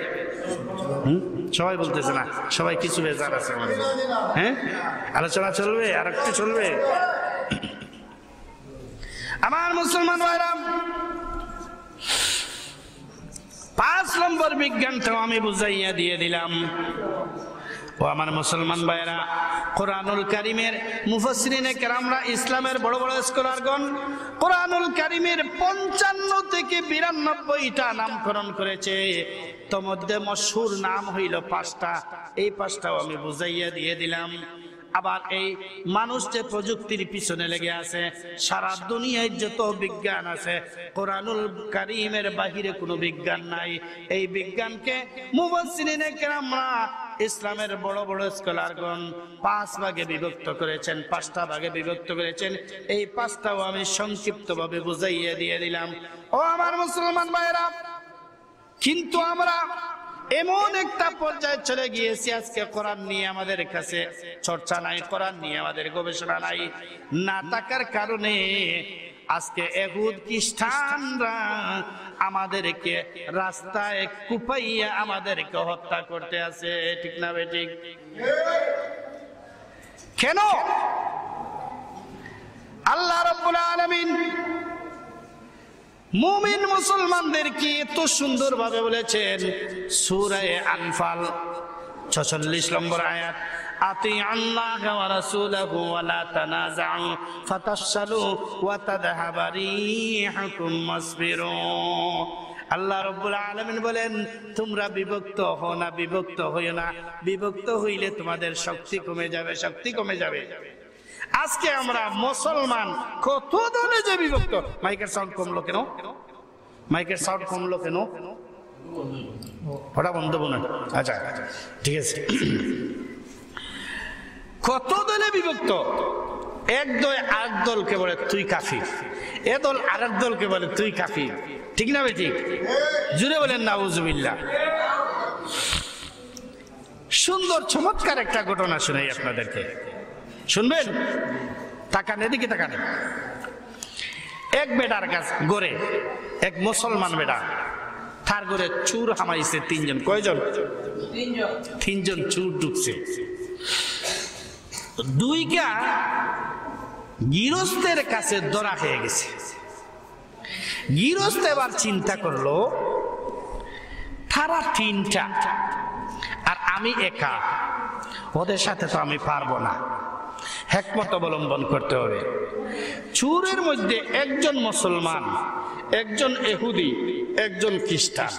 সবাই বলতেছে না, সবাই কিছু বেজার আছে আমাদের। হ্যাঁ, আলোচনা চলবে, আর একটু চলবে। আমার মুসলমান ভাইরা, 5 নম্বর বিজ্ঞানটাও আমি বুঝাইয়া দিয়ে দিলাম। ও আমার মুসলমান ভাইরা, কোরআনুল কারীমের মুফাসসিরিনে কেরামরা, ইসলামের বড় বড় স্কলারগণ কোরআনুল কারীমের 55 থেকে 92টা নামকরণ করেছে। তোর মধ্যে মশহুর নাম হইল 5টা। এই 5টাও আমি বুঝাইয়া দিয়ে দিলাম। আবার এই মানুষ যে প্রযুক্তির পিছনে লেগে আছে, সারা দুনিয়ায় যত বিজ্ঞান আছে, কোরআনুল কারীমের বাহিরে কোনো বিজ্ঞান নাই। এই বিজ্ঞানকে মুফাসসিরিনে কেরামরা, ইসলামের বড় বড় স্কলারগণ 5 ভাগে বিভক্ত করেছেন, 5টা ভাগে বিভক্ত করেছেন। এই 5টাও আমি সংক্ষিপ্তভাবে বুঝাইয়া দিয়ে দিলাম। ও আমার মুসলমান ভাইরা, কিন্তু আমরা এমন একটা পর্যায়ে চলে গিয়েছি, আজকে কোরআন নিয়ে আমাদের কাছে চর্চা নাই, কোরআন নিয়ে আমাদের গবেষণা নাই। না থাকার কারণে আজকে ইহুদ খ্রিস্টানরা আমাদেরকে রাস্তায় কুপাইয়া আমাদেরকে হত্যা করতে আছে। ঠিক না বেঠিক? কেন? আল্লাহ রাব্বুল আলামিন মুমিন মুসলমানদেরকে এত সুন্দর ভাবে বলেছেন সূরা আনফাল 46 নম্বর আয়াত, আতিউল্লাহ ওয়া রাসূলাহু ওয়া লা তানাযাউ ফাতাশালু ওয়া তাযহাবা রিহুকুম ওয়াসবিরু। আল্লাহ রাব্বুল আলামিন বলেন তোমরা বিভক্ত হও না, বিভক্ত হইও না। বিভক্ত হইলে তোমাদের শক্তি কমে যাবে, শক্তি কমে যাবে। আজকে আমরা মুসলমান কত দলে যে বিভক্ত। মাইকের সাউন্ড কমলো কেন? মাইকের সাউন্ড কমলো কেন? ওটা বন্ধ বোনা। আচ্ছা ঠিক আছে। কত দলে বিভক্ত। এক দল আরেক দলকে বলে তুই কাফির, এ দল আরেক দলকে বলে তুই কাফির। ঠিক না ভাই? ঠিক। জুড়ে বলেন নাউজুবিল্লাহ। সুন্দর চমৎকার একটা ঘটনা শোনাই আপনাদেরকে, শুনবেন? তাকান এদিকে, তাকান। এক বেটার কাছে গড়ে, এক মুসলমান বেটা, তার ঘরে চুর হামাইছে 3 জন। কয়জন? 3 জন চুর ঢুকছে। 2টা গৃহস্থের কাছে ধরা হয়ে গেছে। গৃহস্থ এবার চিন্তা করলো তারা 3টা আর আমি একা, ওদের সাথে তো আমি পারবো না, হিকমত অবলম্বন করতে হবে। চুরের মধ্যে একজন মুসলমান, একজন ইহুদি, একজন খ্রিস্টান,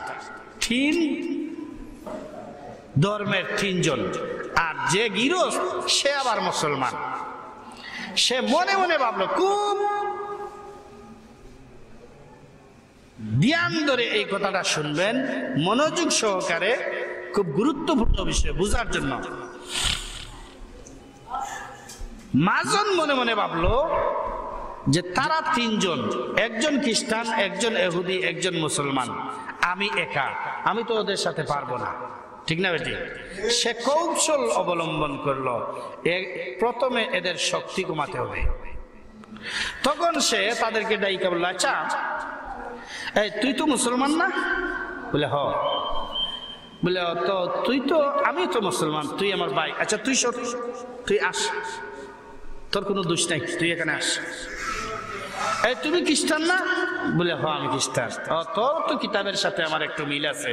3 ধর্মের 3 জন। আর যে গৃহস্থ সে আবার মুসলমান। সে মনে মনে ভাবলো, খুব ধ্যান ধরে এই কথাটা শুনবেন, মনোযোগ সহকারে, খুব গুরুত্বপূর্ণ বিষয় বুঝার জন্য। মাজন মনে মনে ভাবলো যে তারা 3 জন, একজন খ্রিস্টান, একজন ইহুদি, একজন মুসলমান, আমি একা, আমি তো ওদের সাথে পারবো না। ঠিক না বেটি? সে কৌশল অবলম্বন করলো, প্রথমে এদের শক্তি কমাতে হবে। তখন সে তাদেরকে ডাইকা বলল, আচ্ছা এই তুই তো মুসলমান না? বলে হ। বলে তো তুই তো, আমি তো মুসলমান, তুই আমার ভাই। আচ্ছা তুই সর, তুই আস, তোর কোনো দোষ নাই, তুই এখানে আস। এই তুমি খ্রিস্টান না? বলে হ আমি খ্রিস্টান। তোর তো কিতাবের সাথে আমার একটু মিল আছে।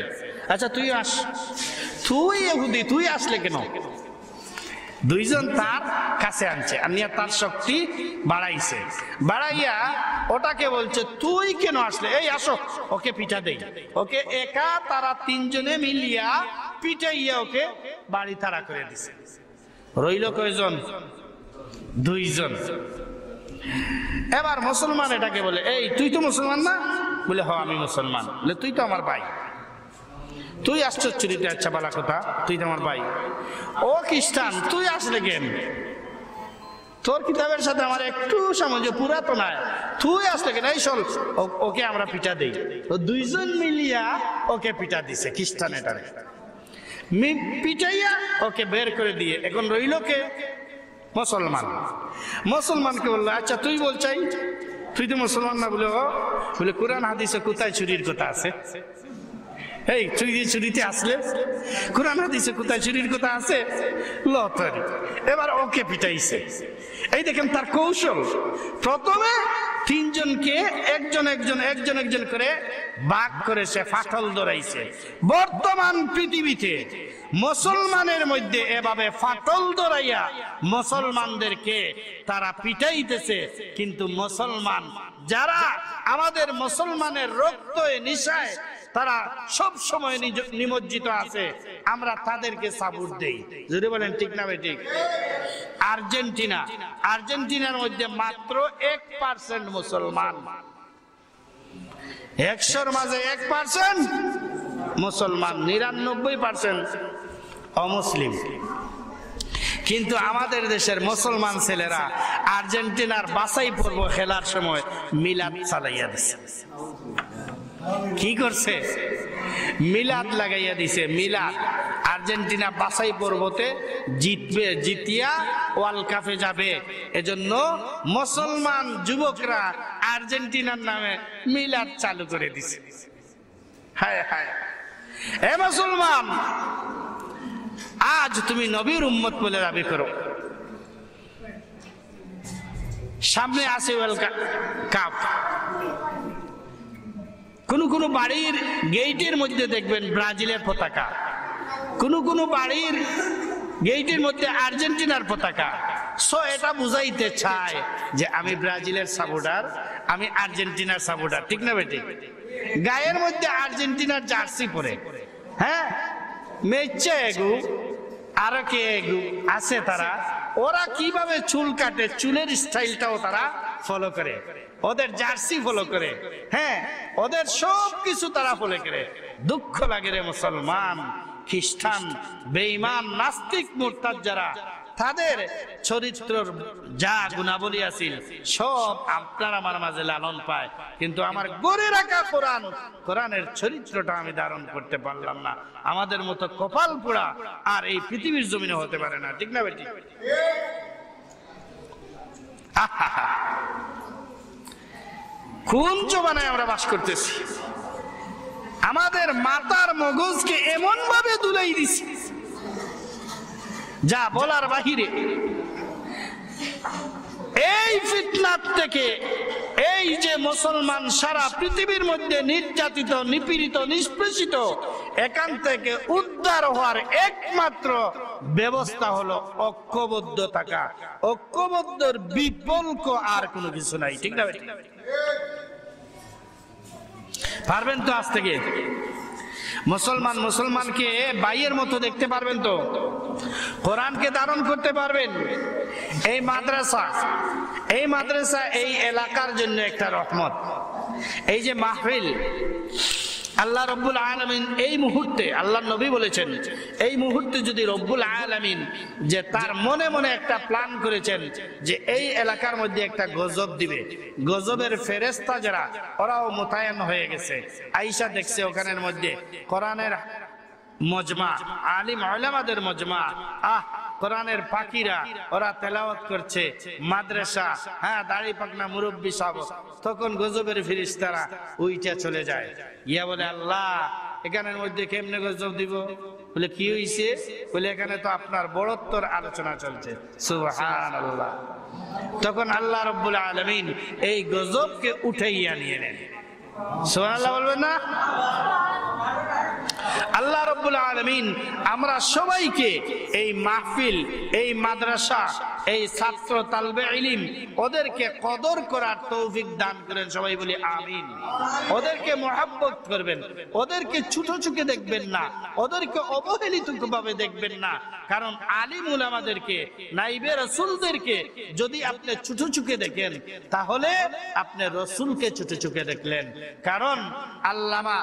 আচ্ছা তুই আস। তুই ইহুদি, তুই আসলে কেন? দুইজন তার কাছে আনছে, আনিয়া তার শক্তি বাড়াইছে, বাড়াইয়া ওটাকে বলছে তুই কেন আসলে, এই আসো ওকে পিঠা দেই। ওকে একা তারা তিনজনে মিলিয়া পিটাইয়া ওকে বাড়ি তাড়া করে দিছে। রইল কয়জন? দুইজন। এবার মুসলমান এটাকে বলে, এই তুই তো মুসলমান না? বলে হ আমি মুসলমান। বলে তুই তো আমার ভাই, তুই আসছিস চুরিতে, আচ্ছা বালা কথা, তুই তো আমার ভাই। ও খ্রিস্টান, তুই আসলে কেন? তোর কিতাবের সাথে আমার একটু সামঞ্জস্য পুরা তো নাই, তুই আসলে কেন? এই চল ওকে আমরা পিঠা দেই। তো দুইজন মিলিয়া ওকে পিঠা দিছে খ্রিস্টান, এটারে পিটাইয়া ওকে বের করে দিয়ে এখন রইল কে? মুসলমান। মুসলমানকে বললো আচ্ছা তুই বলছাই, তুই তো মুসলমান না? বলে ও। বলে কোরআন হাদিসে কোথায় চুরির কথা আছে? এই তুই যে চুরিতে আসলে কোরআন হাদিসে কোথায় চুরির কথা আছে? লতারি। এবার ওকে পিটাইছে। এই দেখেন তার কৌশল, প্রথমে তিনজনকে একজন একজন একজন একজন করে ভাগ করেছে, ফাটল ধরাইছে। বর্তমান পৃথিবীতে মুসলমানের মধ্যে এভাবে ফাটল ধরাইয়া মুসলমানদেরকে তারা পিটাইতেছে, কিন্তু মুসলমান যারা আমাদের মুসলমানের রক্তে নিশায় তারা সব সময় নিমজ্জিত আছে, আমরা তাদেরকে সাপোর্ট দেই। যদি বলেন ঠিক না ঠিক? আর্জেন্টিনা, আর্জেন্টিনার মধ্যে মাত্র 1% মুসলমান, 100-র মাঝে 1% মুসলমান, 99% অমুসলিম। কিন্তু আমাদের দেশের মুসলমান ছেলেরা আর্জেন্টিনার বাছাই পর্ব খেলার সময় মিলাদ চালাইয়া দিছে। কি করছে? মিলাদ লাগাইয়া দিছে। মিলাদ আর্জেন্টিনা বাছাই পর্বতে জিতবে, জিতিয়া ওয়ার্ল্ড কাপে যাবে, এজন্য মুসলমান যুবকরা আর্জেন্টিনার নামে মিলাদ চালু করে দিছে। হায় হায়, এ মুসলমান, আজ তুমি নবীর উম্মত বলে দাবি করো, সামনে আছে ওয়ার্ল্ড কাপ, কোন কোন বাড়ির গেটের মধ্যে দেখবেন ব্রাজিলের পতাকা, কোন কোন বাড়ির গেটের মধ্যে আর্জেন্টিনার পতাকা। সো এটা বুঝাইতে চায় যে আমি ব্রাজিলের সাপোর্টার, আমি আর্জেন্টিনার সাপোর্টার, ঠিক না বেটি? গায়ের মধ্যে আর্জেন্টিনার জার্সি পরে, হ্যাঁ, মেচে এগু আর কে এগু আছে তারা, ওরা কিভাবে চুল কাটে, চুলের স্টাইলটাও তারা ফলো করে, ওদের জার্সি ফলো করে, হ্যাঁ, ওদের সব কিছু তারা ফলো করে। দুঃখ লাগে রে মুসলমান, খ্রিস্টান, বেঈমান, নাস্তিক, মুরতাদ যারা, তাদের চরিত্রের যা গুণাবলী আছিল সব আপনার আমার মাঝে লালন পায়, কিন্তু আমার গড়ে রাখা কোরআন, কোরআনের চরিত্রটা আমি ধারণ করতে পারলাম না। আমাদের মতো কপাল পোড়া আর এই পৃথিবীর জমিনে হতে পারে না, ঠিক না বেটি? কোন জমানায় আমরা বাস করতেছি? আমাদের মাথার মগজকে এমন ভাবে দুলাই দিছি যা বলার বাহিরে। এই ফিতনার থেকে, এই যে মুসলমান সারা পৃথিবীর মধ্যে নির্যাতিত, নিপীড়িত, নিষ্পেষিত, এখান থেকে উদ্ধার হওয়ার একমাত্র ব্যবস্থা হলো ঐক্যবদ্ধ থাকা। ঐক্যবদ্ধর বিকল্প আর কোনো কিছু নাই, ঠিক না? পারবেন তো আজ থেকে মুসলমান মুসলমানকে ভাইয়ের মতো দেখতে পারবেন তো? কোরআনকে ধারণ করতে পারবেন? এই মাদ্রাসা এই এলাকার জন্য একটা রহমত। এই যে মাহফিল, আল্লাহ রব্বুল আলামিন এই মুহূর্তে, আল্লাহ নবী বলেছেন, এই মুহূর্তে যদি রব্বুল আলামিন যে তার মনে মনে একটা প্ল্যান করেছেন যে এই এলাকার মধ্যে একটা গজব দিবে, গজবের ফেরেশতা যারা ওরাও মোতায়েন হয়ে গেছে। আয়েশা দেখছে ওখানের মধ্যে কোরআনের মজমা, আলিম উলামাদের মজমা, কোরআনের পাখিরা ওরা তেলাওয়াত করছে, মাদ্রাসা, হ্যাঁ, দাড়ি পাকনা মুরব্বী সব। তখন গজবের ফেরেশতারা উইটা চলে যায়, ইয়া বলে আল্লাহ এখানের মধ্যে কেমনে গজব দিব? বলে কি হইছে? বলে এখানে তো আপনার বড়ত্বর আলোচনা চলছে। সুবহানাল্লাহ। তখন আল্লাহ রাব্বুল আলামিন এই গজবকে উঠাইয়া নিয়ে নেন। সুবহানাল্লাহ বলবেন না? আল্লাহ রাব্বুল আলামিন আমরা সবাইকে এই মাহফিল, এই মাদ্রাসা, এই ছাত্র তালবে ইলম ওদেরকে কদর করার তৌফিক দান করেন। সবাই বলি আমিন। ওদেরকে মহব্বত করবেন, ওদেরকে ছোট চোখে দেখবেন না, ওদেরকে অবহেলিত ভাবে দেখবেন না। কারণ আলিম উলামাদেরকে, নাইবে রাসূলদেরকে যদি আপনি ছোট চোখে দেখেন তাহলে আপনি রাসূলকে ছোট চোখে দেখলেন। কারণ আল্লামা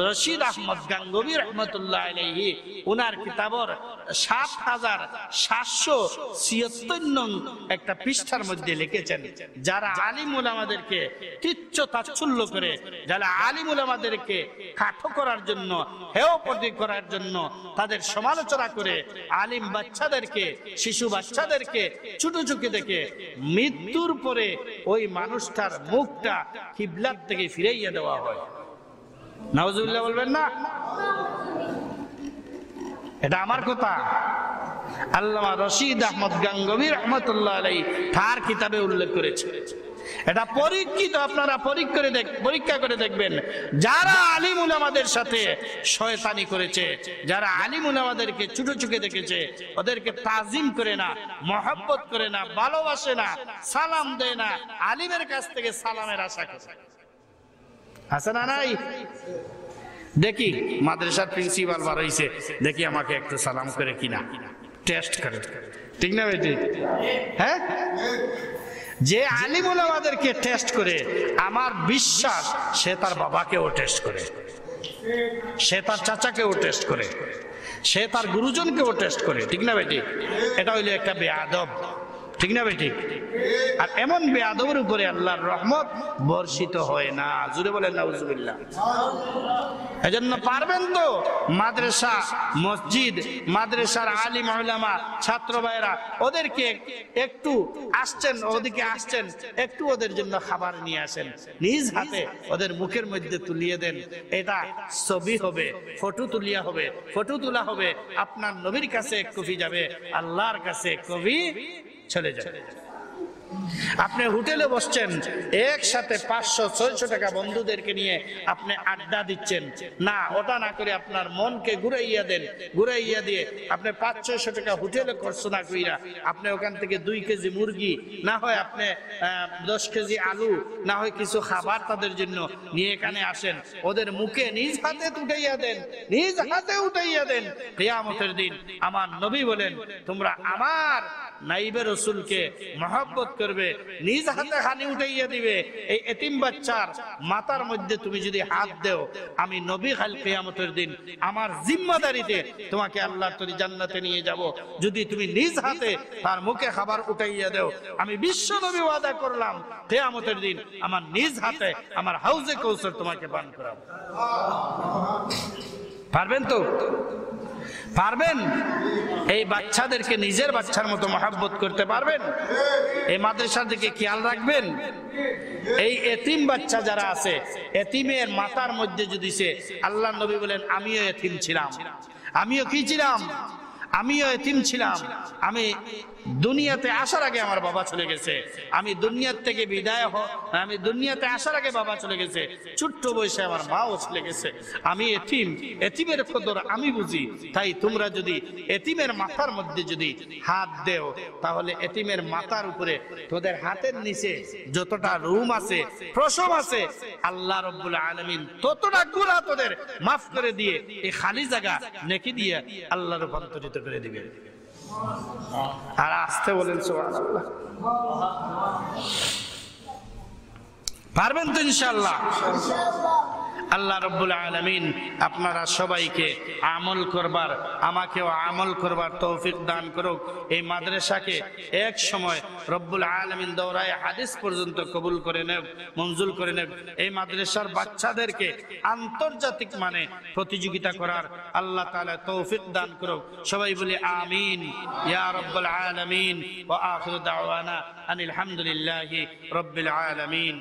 রশিদ আহমদ গাঙ্গুহি রহমতুল্লাহ আলাইহি উনার কিতাবর ৭৭৭৭ নং একটা পৃষ্ঠার মধ্যে লিখেছেন, যারা আলিম উলামাদেরকে তুচ্ছ তাচ্ছল্য করে, যারা আলিম উলামাদেরকে কাঠো করার জন্য, হেয় প্রতিক করার জন্য তাদের সমালোচনা করে, আলিম বাচ্চাদেরকে, শিশু বাচ্চাদেরকে ছোট চোখে দেখে, মৃত্যুর পরে ওই মানুষটার মুখটা কিবলার থেকে ফিরাইয়া দেওয়া হয়। নাউজুবিল্লাহ বলবেন না? এটা আমার কথা। আল্লামা রশিদ আহমদ গাঙ্গুহি রহমতুল্লাহ আলাইহি তার কিতাবে উল্লেখ করেছে। এটা পরীক্ষিত, আপনারা পরীক্ষা করে দেখবেন। যারা আলিম উলামাদের সাথে শয়তানি করেছে, যারা আলিম উলামাদেরকে ছোট চোখে দেখেছে, ওদেরকে তাজিম করে না, মহব্বত করে না, ভালোবাসে না, সালাম দেয় না, আলিমের কাছ থেকে সালামের আশা করে। আছে না নাই? দেখি মাদ্রাসার প্রিন্সিপাল বার হইছে, দেখি আমাকে একটু সালাম করে কিনা, টেস্ট করে, ঠিক না বেটি? হ্যাঁ, যে আলিম উলামাদেরকে টেস্ট করে, আমার বিশ্বাস সে তার বাবাকেও টেস্ট করে, সে তার চাচাকেও টেস্ট করে, সে তার গুরুজনকেও টেস্ট করে, ঠিক না বেটি? এটা হইলো একটা বেয়াদব, ঠিক না বেটি? আর এমন বেয়াদবের উপরে আল্লাহর রহমত বর্ষিত হয় না। জুড়ে বলেন নাউজুবিল্লাহ। এজন্য পারবেন তো মাদ্রাসা, মসজিদ, মাদ্রাসার আলিম উলামা, ছাত্র ভাইরা ওদেরকে একটু আসছেন, ওদিকে আসছেন, একটু ওদের জন্য খাবার নিয়ে আসেন, নিজ হাতে ওদের মুখের মধ্যে তুলিয়ে দেন। এটা ছবি হবে, ফটো তুলিয়া হবে, ফটো তোলা হবে, আপনার নবীর কাছে এক কপি যাবে, আল্লাহর কাছে এক কপি চলে যাবে। আপনি হোটেলে বসছেন, একসাথে 500-600 টাকা বন্ধুদেরকে নিয়ে আপনি আড্ডা দিচ্ছেন, না ওটা না করে আপনার মনকে ঘুরাইয়া দেন, ঘুরাইয়া দিয়ে আপনি 500-600 টাকা হোটেলে খরচ না কইরা আপনি ওখান থেকে 2 কেজি মুরগি, না হয় আপনি 10 কেজি আলু, না হয় কিছু খাবার তাদের জন্য নিয়ে এখানে আসেন, ওদের মুখে নিজ হাতে উঠাইয়া দেন, নিজ হাতে উঠাইয়া দেন। কিয়ামতের দিন আমার নবী বলেন, তোমরা আমার নাইবে রাসূলকে মহব্বত করবে, নিজ হাতে হানি উঠাইয়া দিবে। এই এতিম বাচ্চার মাথার মধ্যে তুমি যদি হাত দেও, আমি নবী কাল কিয়ামতের দিন আমার জিম্মাদারিতে তোমাকে আল্লাহর তরি জান্নাতে নিয়ে যাব। যদি তুমি নিজ হাতে তার মুখে খাবার উঠাইয়া দেও, আমি বিশ্ব নবী ওয়াদা করলাম কিয়ামতের দিন আমার নিজ হাতে আমার হাউজে কাউসার তোমাকে পান করাবো। পারবেন তো? পারবেন? এই বাচ্চাদেরকে নিজের বাচ্চার মতো মহব্বত করতে পারবেন? এই মাদ্রাসার দিকে খেয়াল রাখবেন। এই এতিম বাচ্চা যারা আছে, এতিমের মাথার মধ্যে যদি সে, আল্লাহ নবী বলেন আমিও এতিম ছিলাম, আমিও কি ছিলাম? আমিও এতিম ছিলাম। আমি দুনিয়াতে আসার আগে আমার বাবা চলে গেছে, আমি দুনিয়ার থেকে বিদায় আমি দুনিয়াতে আসার আগে বাবা চলে গেছে, ছোট্ট বয়সে আমার মাও চলে গেছে, আমি এতিম, এতিমের কদর আমি বুঝি। তাই তোমরা যদি এতিমের মাথার মধ্যে যদি হাত দেও, তাহলে এতিমের মাথার উপরে তোদের হাতের নিচে যতটা রুম আছে, প্রসব আছে, আল্লাহ রাব্বুল আলামিন ততটা গুনাহ তোদের মাফ করে দিয়ে এই খালি জায়গা নেকি দিয়ে আল্লাহ রূপান্তরিত করে দিবেন। আর আসতে বলেন সুবহানাল্লাহ। পারবেন তো ইনশাআল্লাহ? আল্লাহ রাব্বুল আলামিন আপনারা সবাইকে আমল করবার, আমাকেও আমল করবার তৌফিক দান করুক। এই মাদ্রাসাকে এক সময় রব্বুল আলামিন দৌরায়ে হাদিস পর্যন্ত কবুল করে নেক, মঞ্জুর করে নেক। এই মাদ্রাসার বাচ্চাদেরকে আন্তর্জাতিক মানে প্রতিযোগিতা করার আল্লাহ তাআলা তৌফিক দান করুক। সবাই বলি আমিন ইয়া রাব্বুল আলামিন। ওয়া আখিরু দাওয়ানা আনিল হামদুলিল্লাহি রাব্বিল আলামিন।